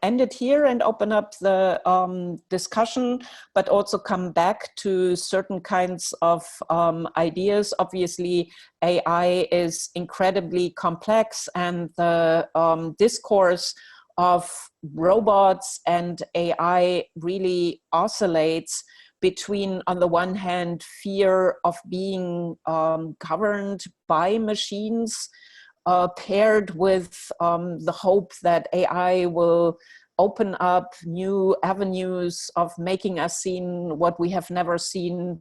end it here and open up the discussion, but also come back to certain kinds of ideas. Obviously, AI is incredibly complex, and the discourse of robots and AI really oscillates between, on the one hand, fear of being governed by machines, paired with the hope that AI will open up new avenues of making us see what we have never seen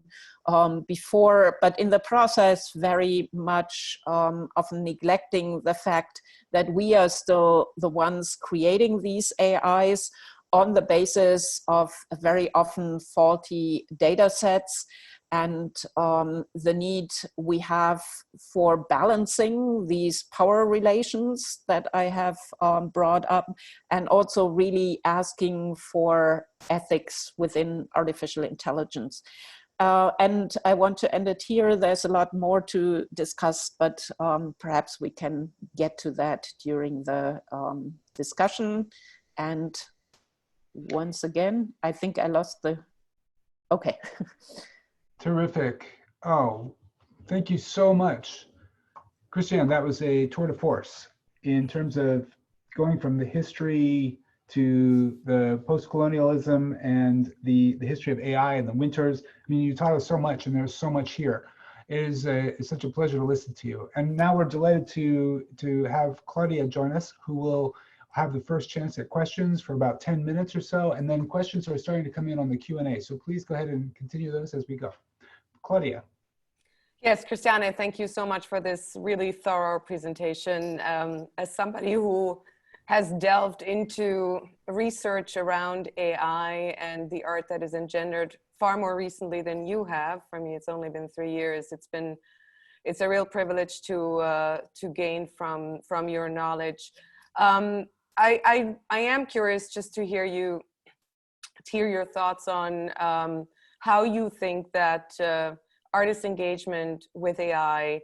before, but in the process very much often neglecting the fact that we are still the ones creating these AIs on the basis of very often faulty data sets, and the need we have for balancing these power relations that I have brought up, and also really asking for ethics within artificial intelligence. And I want to end it here. There's a lot more to discuss, but perhaps we can get to that during the discussion. And once again, I think I lost the, okay. Terrific. Oh, thank you so much. Christiane, that was a tour de force in terms of going from the history to the post-colonialism and the history of AI and the winters. I mean, you taught us so much, and there's so much here. It's such a pleasure to listen to you. And now we're delighted to have Claudia join us, who will have the first chance at questions for about 10 minutes or so, and then questions are starting to come in on the Q&A. So please go ahead and continue those as we go. Claudia. Yes, Christiane, thank you so much for this really thorough presentation. As somebody who has delved into research around AI and the art that is engendered far more recently than you have, for me, it's only been 3 years. It's a real privilege to gain from your knowledge. I am curious just to hear your thoughts on how you think that artist engagement with AI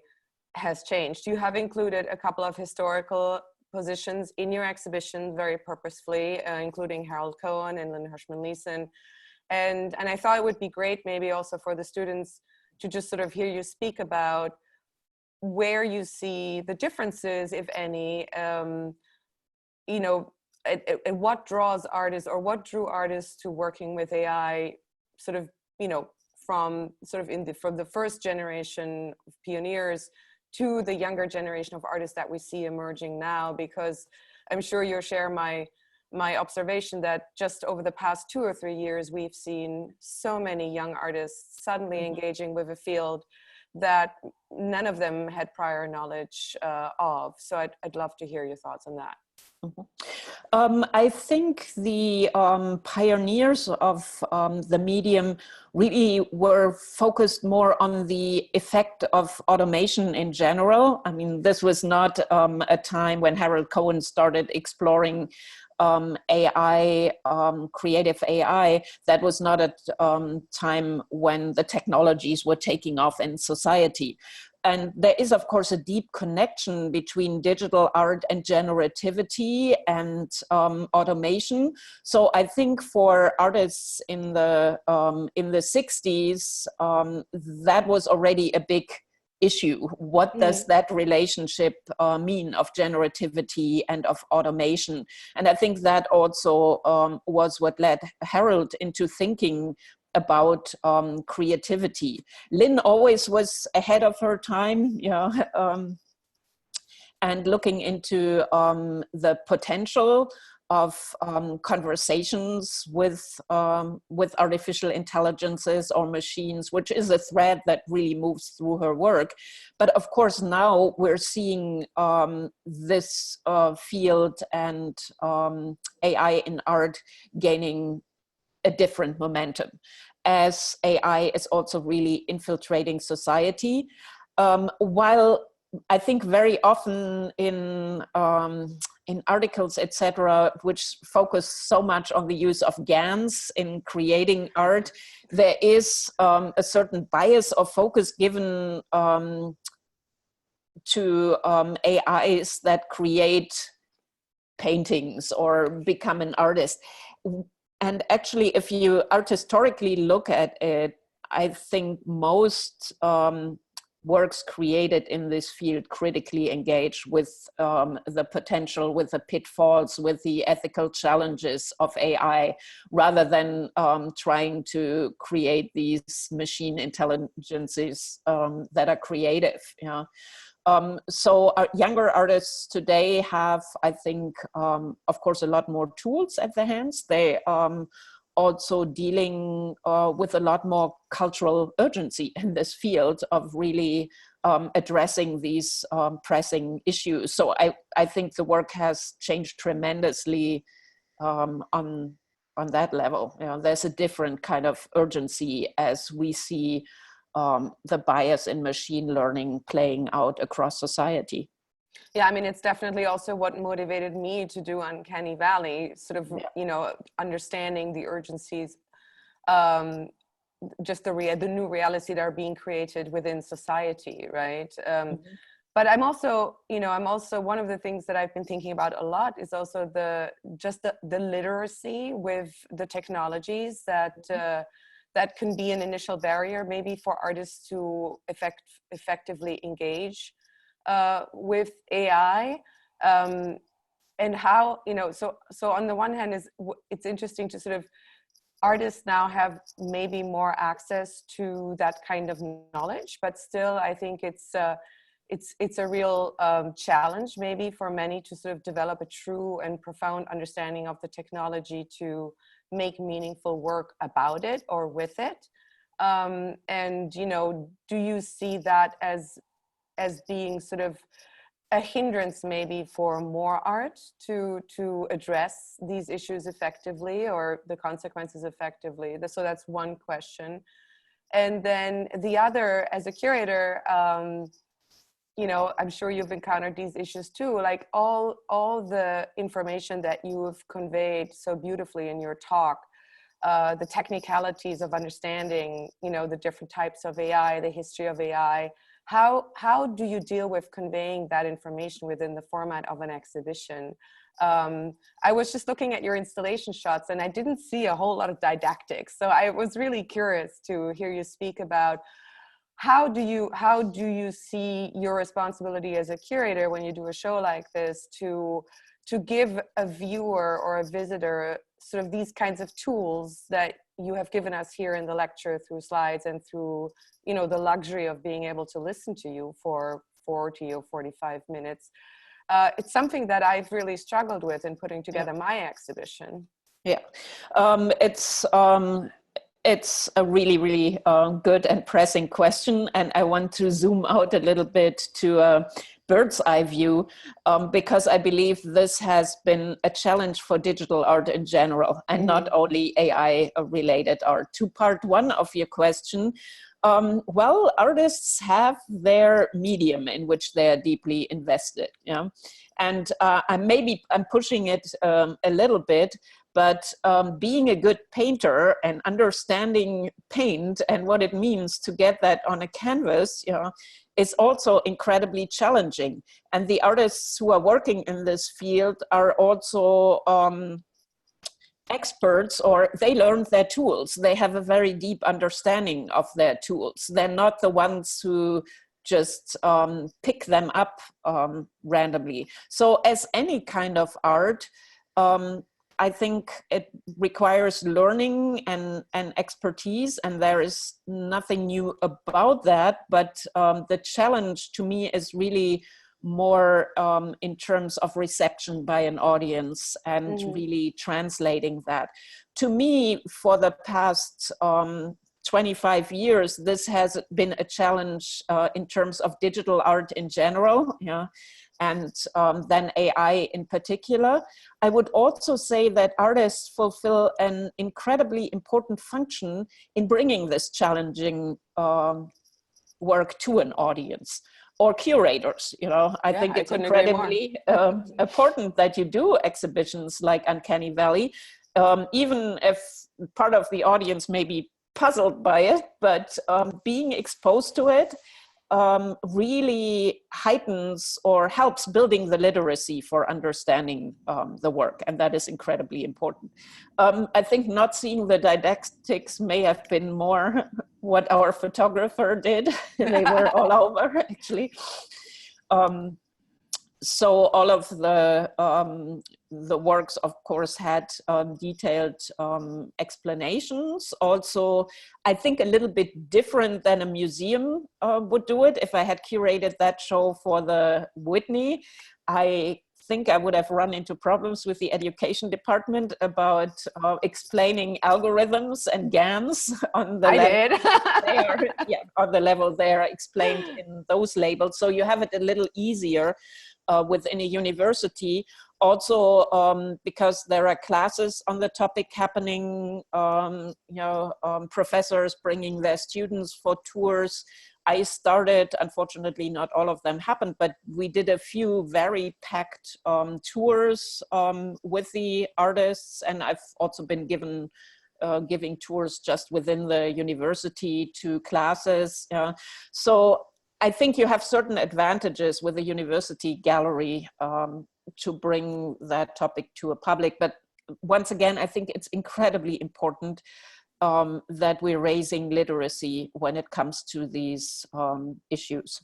has changed. You have included a couple of historical positions in your exhibition very purposefully, including Harold Cohen and Lynn Hirschman-Leeson. And I thought it would be great maybe also for the students to just sort of hear you speak about where you see the differences, if any, you know, and what draws artists, or what drew artists to working with AI, sort of, you know, from the first generation of pioneers to the younger generation of artists that we see emerging now, because I'm sure you'll share my observation that just over the past 2 or 3 years, we've seen so many young artists suddenly engaging with a field that none of them had prior knowledge of. So I'd love to hear your thoughts on that. I think the pioneers of the medium really were focused more on the effect of automation in general. I mean, this was not a time when Harold Cohen started exploring AI, creative AI. That was not a time when the technologies were taking off in society. And there is, of course, a deep connection between digital art and generativity and automation. So I think for artists in the 60s, that was already a big issue. What does that relationship mean of generativity and of automation? And I think that also was what led Harold into thinking about creativity. Lynn always was ahead of her time, and looking into the potential of conversations with artificial intelligences or machines, which is a thread that really moves through her work. But of course, now we're seeing this field and AI in art gaining a different momentum, as AI is also really infiltrating society. While I think very often in articles, etc., which focus so much on the use of GANs in creating art, there is a certain bias or focus given to AIs that create paintings or become an artist. And actually, if you art historically look at it, I think most works created in this field critically engage with the potential, with the pitfalls, with the ethical challenges of AI, rather than trying to create these machine intelligences that are creative. So our younger artists today have, I think, of course, a lot more tools at their hands. They also dealing with a lot more cultural urgency in this field of really addressing these pressing issues. So I think the work has changed tremendously on that level. There's a different kind of urgency as we see the bias in machine learning playing out across society. Yeah, I mean, it's definitely also what motivated me to do Uncanny Valley, sort of, understanding the urgencies, just the new realities that are being created within society, right? But I'm also, one of the things that I've been thinking about a lot is also the literacy with the technologies that can be an initial barrier maybe for artists to effectively engage with AI, and how, so on the one hand it's interesting to sort of, artists now have maybe more access to that kind of knowledge, but still I think it's a real challenge maybe for many to sort of develop a true and profound understanding of the technology to make meaningful work about it or with it. And, do you see that as being sort of a hindrance maybe for more art to address these issues effectively or the consequences effectively? So that's one question. And then the other, as a curator, I'm sure you've encountered these issues too, like all the information that you have conveyed so beautifully in your talk, the technicalities of understanding, the different types of AI, the history of AI. How do you deal with conveying that information within the format of an exhibition? I was just looking at your installation shots and I didn't see a whole lot of didactics. So I was really curious to hear you speak about how do you see your responsibility as a curator when you do a show like this to give a viewer or a visitor sort of these kinds of tools that you have given us here in the lecture through slides and through, the luxury of being able to listen to you for 40 or 45 minutes. It's something that I've really struggled with in putting together my exhibition. Yeah. It's a really, really good and pressing question. And I want to zoom out a little bit to a bird's eye view, because I believe this has been a challenge for digital art in general, and not only AI related art. To part one of your question, well, artists have their medium in which they are deeply invested. And I'm pushing it a little bit, But being a good painter and understanding paint and what it means to get that on a canvas, is also incredibly challenging. And the artists who are working in this field are also experts, or they learned their tools. They have a very deep understanding of their tools. They're not the ones who just pick them up randomly. So as any kind of art, I think it requires learning and expertise, and there is nothing new about that. But the challenge to me is really more in terms of reception by an audience and really translating that. To me, for the past 25 years, this has been a challenge in terms of digital art in general, and then AI in particular. I would also say that artists fulfill an incredibly important function in bringing this challenging work to an audience. Or curators, I think it's incredibly important that you do exhibitions like Uncanny Valley, even if part of the audience may be puzzled by it, but being exposed to it really heightens or helps building the literacy for understanding the work, and that is incredibly important. I think not seeing the didactics may have been more what our photographer did. They were all over, actually. So all of the works, of course, had detailed explanations. Also, I think a little bit different than a museum would do it. If I had curated that show for the Whitney, I think I would have run into problems with the education department about explaining algorithms and GANs on the on the level they are explained in those labels. So you have it a little easier within a university. Also, because there are classes on the topic happening, professors bringing their students for tours. I started, unfortunately, not all of them happened, but we did a few very packed tours with the artists, and I've also been giving tours just within the university to classes. So I think you have certain advantages with a university gallery to bring that topic to a public. But once again, I think it's incredibly important that we're raising literacy when it comes to these issues.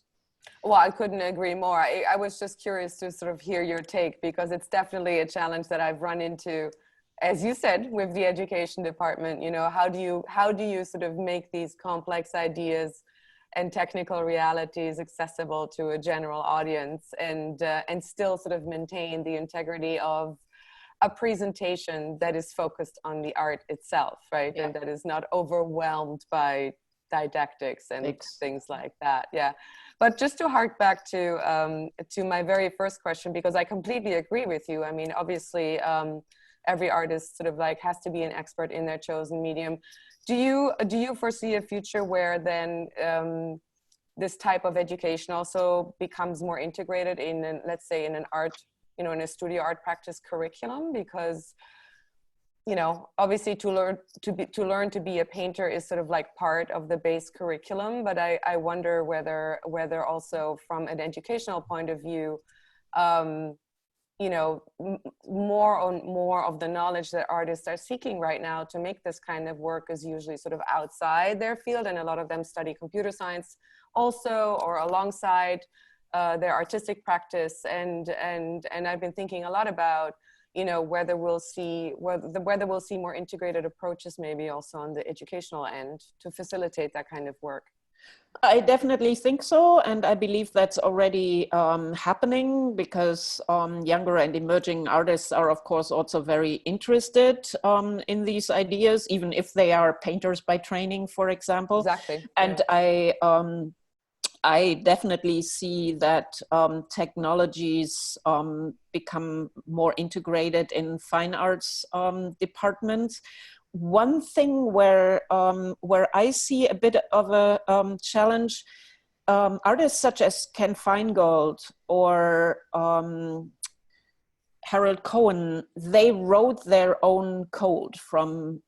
Well, I couldn't agree more. I was just curious to sort of hear your take, because it's definitely a challenge that I've run into, as you said, with the education department. How do you sort of make these complex ideas and technical realities accessible to a general audience, and still sort of maintain the integrity of a presentation that is focused on the art itself, right? Yeah. And that is not overwhelmed by didactics and things like that. Yeah. But just to hark back to my very first question, because I completely agree with you. I mean, obviously, every artist sort of like has to be an expert in their chosen medium. Do you foresee a future where then this type of education also becomes more integrated in, let's say, in an art, in a studio art practice curriculum? Because, obviously to learn to be a painter is sort of like part of the base curriculum, but I wonder whether also from an educational point of view, more of the knowledge that artists are seeking right now to make this kind of work is usually sort of outside their field, and a lot of them study computer science also, or alongside their artistic practice. And I've been thinking a lot about whether we'll see more integrated approaches maybe also on the educational end to facilitate that kind of work. I definitely think so, and I believe that's already happening, because younger and emerging artists are, of course, also very interested in these ideas, even if they are painters by training, for example. Exactly. And yeah. I definitely see that technologies become more integrated in fine arts departments. One thing where I see a bit of a challenge, artists such as Ken Feingold or Harold Cohen, they wrote their own code from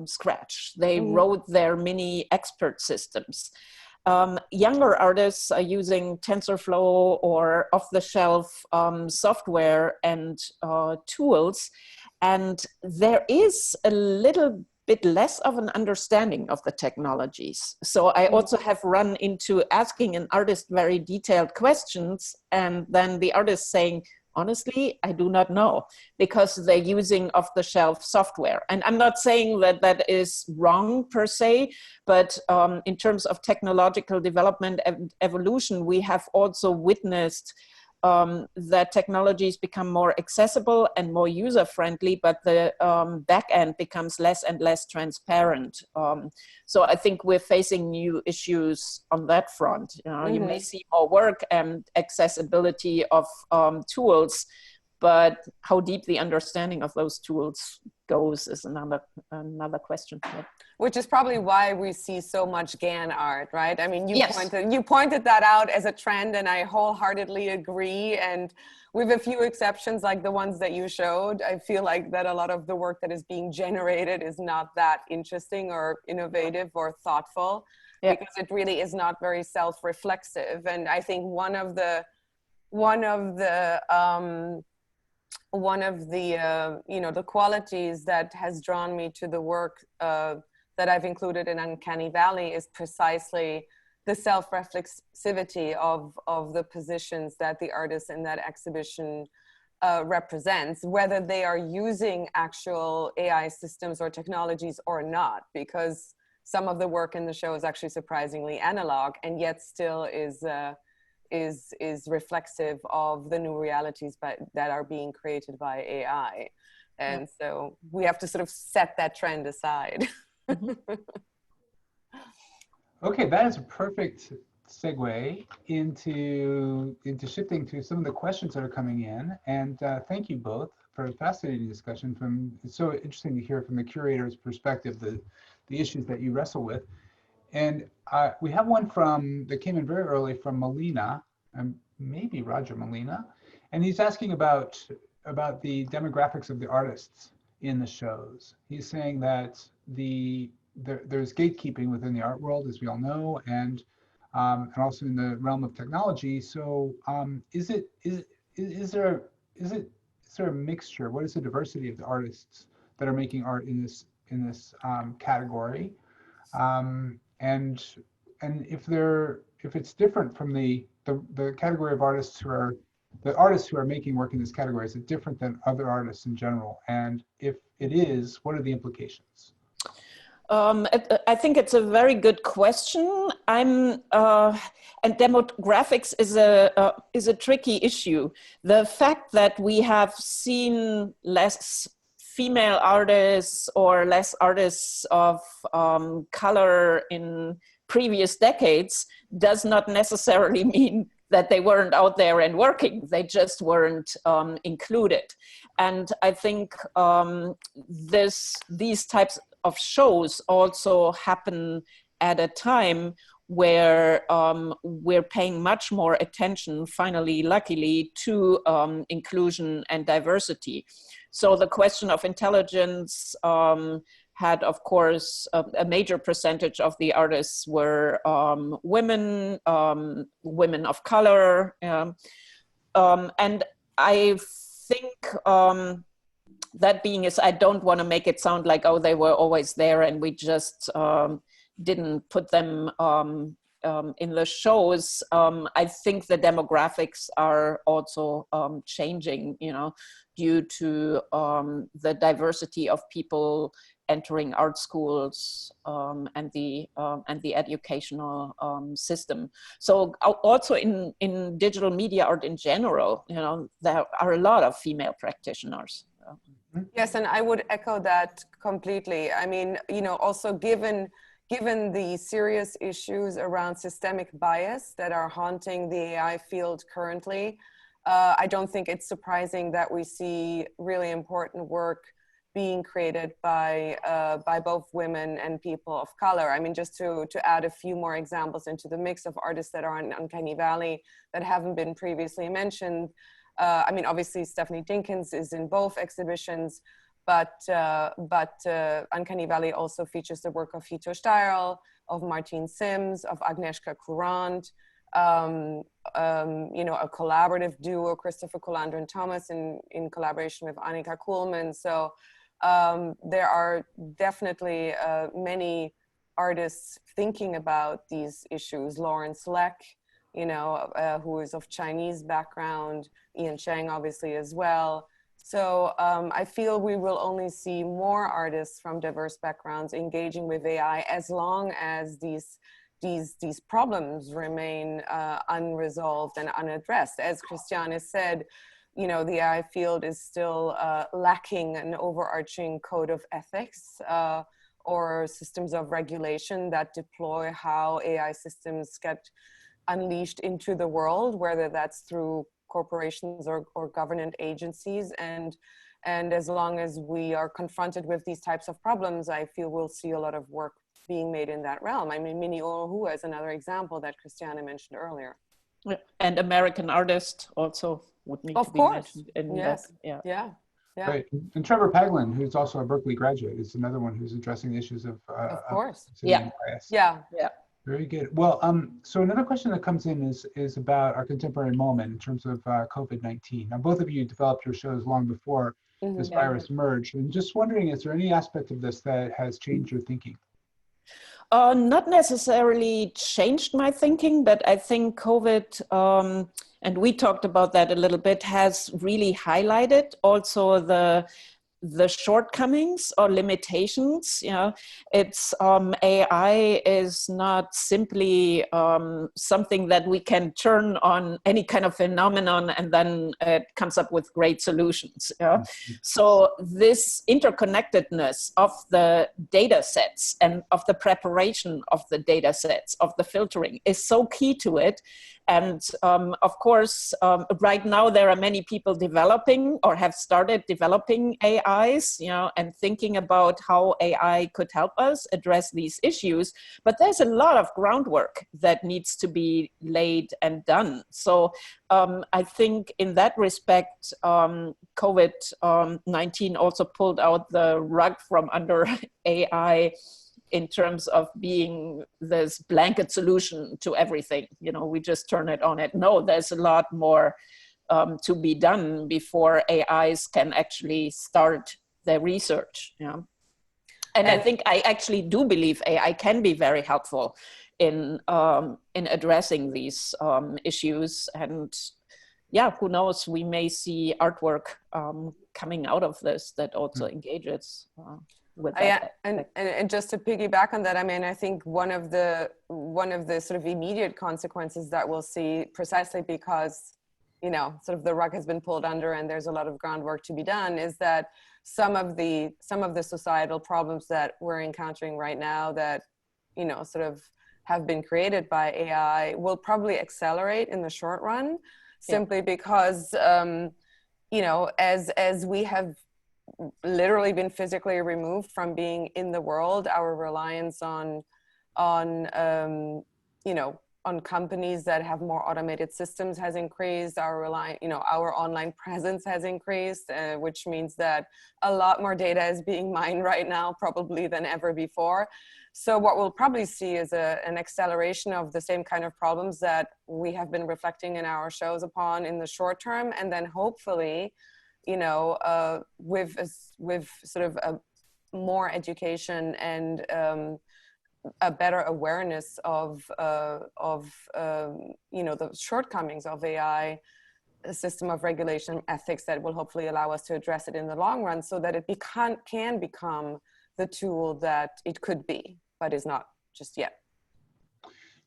scratch. They wrote their mini expert systems. Younger artists are using TensorFlow or off-the-shelf software and tools, and there is a little bit less of an understanding of the technologies. So I also have run into asking an artist very detailed questions, and then the artist saying, honestly, I do not know, because they're using off-the-shelf software. And I'm not saying that that is wrong per se, but in terms of technological development and evolution, we have also witnessed that technologies become more accessible and more user-friendly, but the back end becomes less and less transparent. So I think we're facing new issues on that front. You know, you may see more work and accessibility of tools, but how deep the understanding of those tools goes is another question. Which is probably why we see so much GAN art, right? I mean, you pointed that out as a trend, and I wholeheartedly agree. And with a few exceptions, like the ones that you showed, I feel like that a lot of the work that is being generated is not that interesting or innovative or thoughtful, because it really is not very self-reflexive. And I think one of the you know, the qualities that has drawn me to the work that I've included in Uncanny Valley is precisely the self-reflexivity of the positions that the artists in that exhibition represents, whether they are using actual AI systems or technologies or not, because some of the work in the show is actually surprisingly analog, and yet still is reflexive of the new realities that are being created by AI. And so we have to sort of set that trend aside. Okay, that is a perfect segue into shifting to some of the questions that are coming in. And thank you both for a fascinating discussion. It's so interesting to hear from the curator's perspective the issues that you wrestle with. And we have one that came in very early from Molina, and maybe Roger Molina, and he's asking about the demographics of the artists in the shows. He's saying that there's gatekeeping within the art world, as we all know, and also in the realm of technology. So is there a mixture? What is the diversity of the artists that are making art in this category? And if it's different from the category of artists who are making work in this category, is it different than other artists in general? And if it is, what are the implications? I think it's a very good question. And demographics is a tricky issue. The fact that we have seen less female artists or less artists of color in previous decades does not necessarily mean that they weren't out there and working. They just weren't included. And I think these types of shows also happen at a time where we're paying much more attention, finally, luckily, to inclusion and diversity. So the question of intelligence had, of course, a major percentage of the artists were women, women of color. And I think that being is, I don't want to make it sound like, oh, they were always there and we just didn't put them in the shows. I think the demographics are also changing, you know, due to the diversity of people entering art schools and the educational system. So also in digital media art in general, you know, there are a lot of female practitioners. Yes, and I would echo that completely. I mean, you know, also given the serious issues around systemic bias that are haunting the AI field currently, I don't think it's surprising that we see really important work being created by both women and people of color. I mean, just to add a few more examples into the mix of artists that are in Uncanny Valley that haven't been previously mentioned, I mean, obviously Stephanie Dinkins is in both exhibitions, but Uncanny Valley also features the work of Hito Steyrl, of Martine Sims, of Agnieszka Courant, you know, a collaborative duo, Christopher Colander and Thomas, in collaboration with Annika Kuhlmann. So there are definitely many artists thinking about these issues. Lawrence Leck, you know, who is of Chinese background, Ian Cheng obviously as well. So I feel we will only see more artists from diverse backgrounds engaging with AI as long as these problems remain unresolved and unaddressed. As Christiane said, you know, the AI field is still lacking an overarching code of ethics or systems of regulation that deploy how AI systems get unleashed into the world, whether that's through corporations or government agencies. And as long as we are confronted with these types of problems, I feel we'll see a lot of work being made in that realm. I mean, Minnie Oahu is another example that Christiane mentioned earlier. And American artist also would need to be mentioned in that. Yeah. Right. And Trevor Paglin, who's also a Berkeley graduate, is another one who's addressing the issues of course. Bias. Yeah. Very good. Well, so another question that comes in is about our contemporary moment in terms of COVID-19. Now, both of you developed your shows long before this virus emerged. And just wondering, is there any aspect of this that has changed your thinking? Not necessarily changed my thinking, but I think COVID, and we talked about that a little bit, has really highlighted also the shortcomings or limitations. You know, it's AI is not simply something that we can turn on any kind of phenomenon and then it comes up with great solutions. Yeah? So this interconnectedness of the data sets and of the preparation of the data sets, of the filtering, is so key to it. And of course, right now there are many people developing or have started developing AIs, you know, and thinking about how AI could help us address these issues. But there's a lot of groundwork that needs to be laid and done. So I think in that respect, COVID-19 also pulled out the rug from under AI in terms of being this blanket solution to everything. You know, we just turn it on. No, there's a lot more to be done before AIs can actually start their research. You know? And I think I actually do believe AI can be very helpful in addressing these issues. And yeah, who knows, we may see artwork coming out of this that also engages with that. And just to piggyback on that, I mean, I think one of the sort of immediate consequences that we'll see, precisely because, you know, sort of the rug has been pulled under and there's a lot of groundwork to be done, is that some of the societal problems that we're encountering right now that, you know, sort of have been created by AI will probably accelerate in the short run, simply because, you know, as we have literally been physically removed from being in the world, our reliance on you know, on companies that have more automated systems has increased. Our online presence has increased, which means that a lot more data is being mined right now, probably than ever before. So what we'll probably see is an acceleration of the same kind of problems that we have been reflecting in our shows upon in the short term, and then hopefully, you know, with sort of a more education and a better awareness of you know, the shortcomings of AI, a system of regulation, ethics that will hopefully allow us to address it in the long run, so that it can become the tool that it could be, but is not just yet.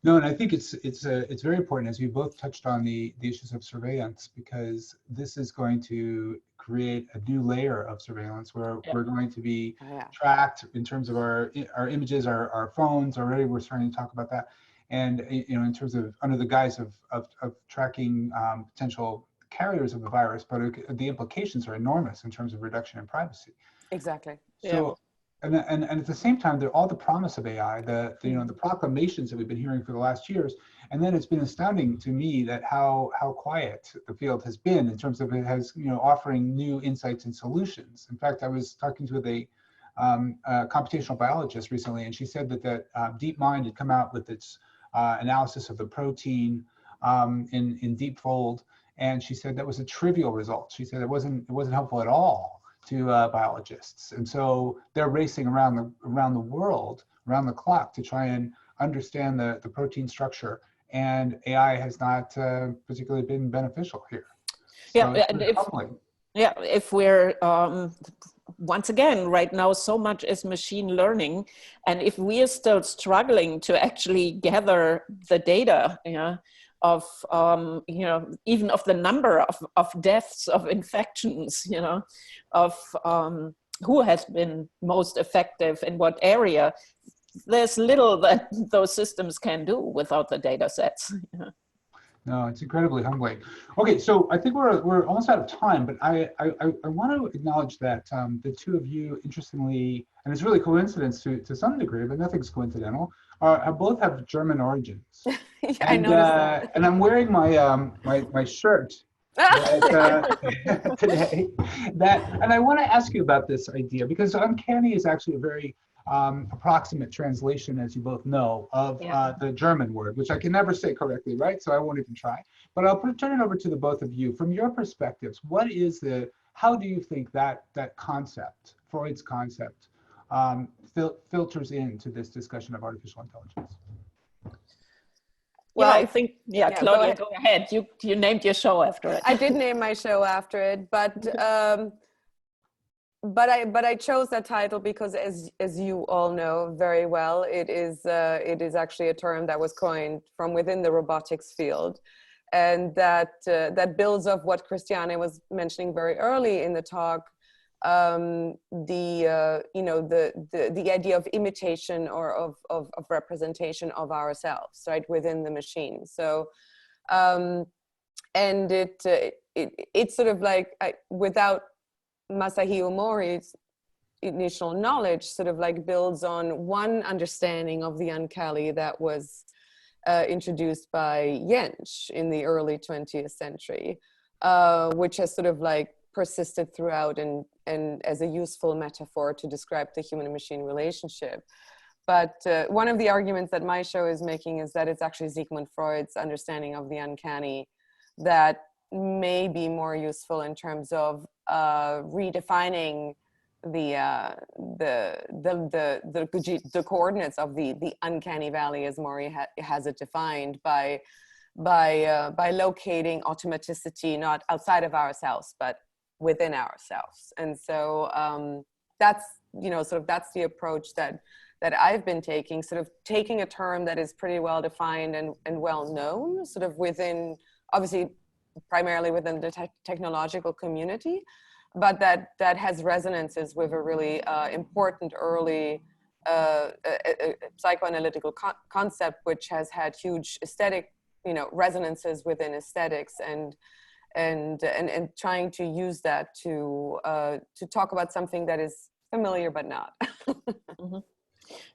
No, and I think it's very important, as you both touched on the issues of surveillance, because this is going to create a new layer of surveillance where we're going to be tracked in terms of our images, our phones. Already we're starting to talk about that, and you know, in terms of under the guise of tracking potential carriers of the virus, but the implications are enormous in terms of reduction in privacy. Exactly. So and at the same time, all the promise of AI, the proclamations that we've been hearing for the last years, and then it's been astounding to me that how quiet the field has been in terms of it has, offering new insights and solutions. In fact, I was talking to a computational biologist recently, and she said that DeepMind had come out with its analysis of the protein in DeepFold, and she said that was a trivial result. She said it wasn't helpful at all to biologists, and so they're racing around the world, around the clock, to try and understand the protein structure, and AI has not particularly been beneficial here. So if we're once again, right now, so much is machine learning. And if we are still struggling to actually gather the data, of, even of the number of deaths, of infections, of who has been most effective in what area, there's little that those systems can do without the data sets. No, it's incredibly humbling. Okay, so I think we're almost out of time, but I want to acknowledge that the two of you, interestingly, and it's really coincidence to some degree, but nothing's coincidental, both have German origins. Yeah, I noticed that. And I'm wearing my my shirt today. And I want to ask you about this idea, because uncanny is actually a very approximate translation, as you both know, of the German word, which I can never say correctly, right? So I won't even try. But I'll turn it over to the both of you. From your perspectives, how do you think that concept, Freud's concept, filters into this discussion of artificial intelligence? Well, I think, Claudia, go ahead. You named your show after it. I did name my show after it, but I chose that title because, as you all know very well, it is actually a term that was coined from within the robotics field, and that builds off what Christiane was mentioning very early in the talk. The idea of imitation or of representation of ourselves, right, within the machine. So, and it's sort of like, without Masahiro Mori's initial knowledge, sort of like builds on one understanding of the uncanny that was introduced by Jentsch in the early 20th century, which has sort of like persisted throughout and as a useful metaphor to describe the human and machine relationship. But one of the arguments that my show is making is that it's actually Sigmund Freud's understanding of the uncanny that may be more useful in terms of redefining the coordinates of the uncanny valley, as Mori has it defined, by locating automaticity not outside of ourselves but within ourselves. And so that's that's the approach that I've been taking, sort of taking a term that is pretty well defined and well known, sort of within, obviously primarily within the technological community, but that has resonances with a really important early psychoanalytical concept, which has had huge aesthetic resonances within aesthetics, and trying to use that to talk about something that is familiar but not. Mm-hmm.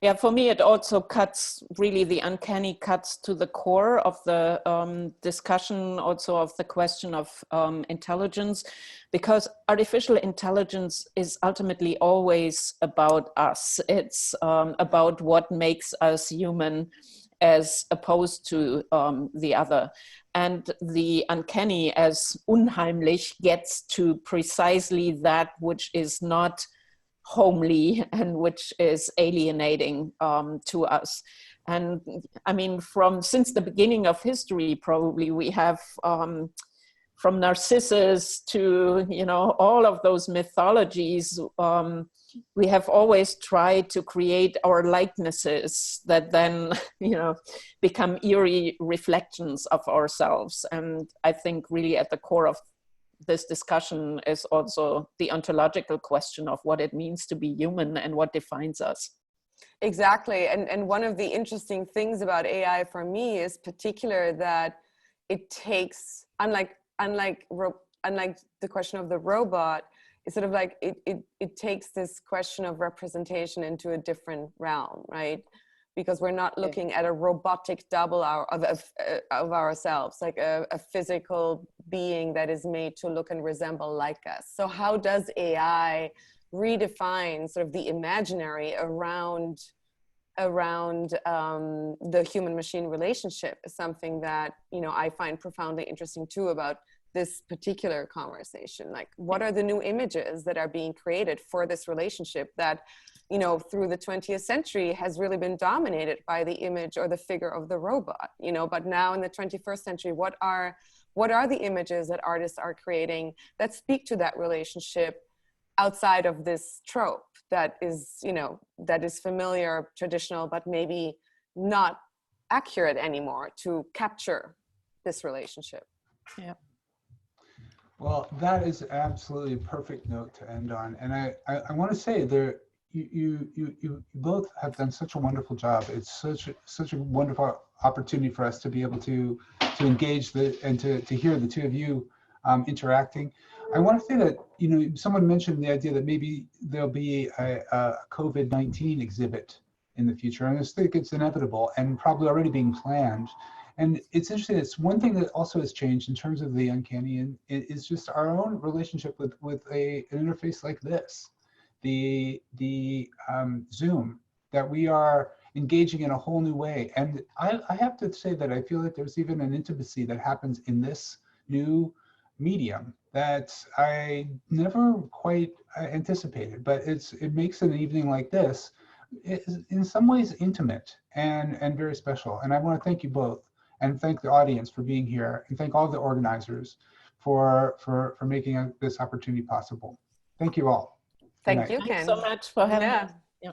Yeah, for me, it also cuts, really the uncanny cuts to the core of the discussion, also of the question of intelligence, because artificial intelligence is ultimately always about us. It's about what makes us human as opposed to the other. And the uncanny, as unheimlich, gets to precisely that which is not homely and which is alienating to us. And I mean, since the beginning of history, probably we have from Narcissus to all of those mythologies, we have always tried to create our likenesses that then become eerie reflections of ourselves. And I think really at the core of this discussion is also the ontological question of what it means to be human and what defines us. Exactly. And one of the interesting things about AI for me is particular that it takes, unlike the question of the robot, sort of like it takes this question of representation into a different realm, right? Because we're not looking at a robotic double of ourselves, like a physical being that is made to look and resemble like us. So how does AI redefine sort of the imaginary around the human-machine relationship is something that, you know, I find profoundly interesting too about this particular conversation. Like, what are the new images that are being created for this relationship that, you know, through the 20th century has really been dominated by the image or the figure of the robot, you know, but now in the 21st century, what are the images that artists are creating that speak to that relationship outside of this trope that is, you know, that is familiar, traditional, but maybe not accurate anymore to capture this relationship? Yeah. Well, that is absolutely a perfect note to end on. And I want to say there, you both have done such a wonderful job. It's such a wonderful opportunity for us to be able to engage and to hear the two of you interacting. I want to say that, you know, someone mentioned the idea that maybe there'll be a COVID-19 exhibit in the future, and I just think it's inevitable and probably already being planned. And it's interesting, it's one thing that also has changed in terms of the uncanny, and it is just our own relationship with an interface like this, the Zoom, that we are engaging in a whole new way. And I have to say that I feel like there's even an intimacy that happens in this new medium that I never quite anticipated, but it makes an evening like this in some ways intimate and very special. And I want to thank you both, and thank the audience for being here, and thank all the organizers for making this opportunity possible. Thank you all. Thank you, Ken. Thanks so much for having us. Yeah.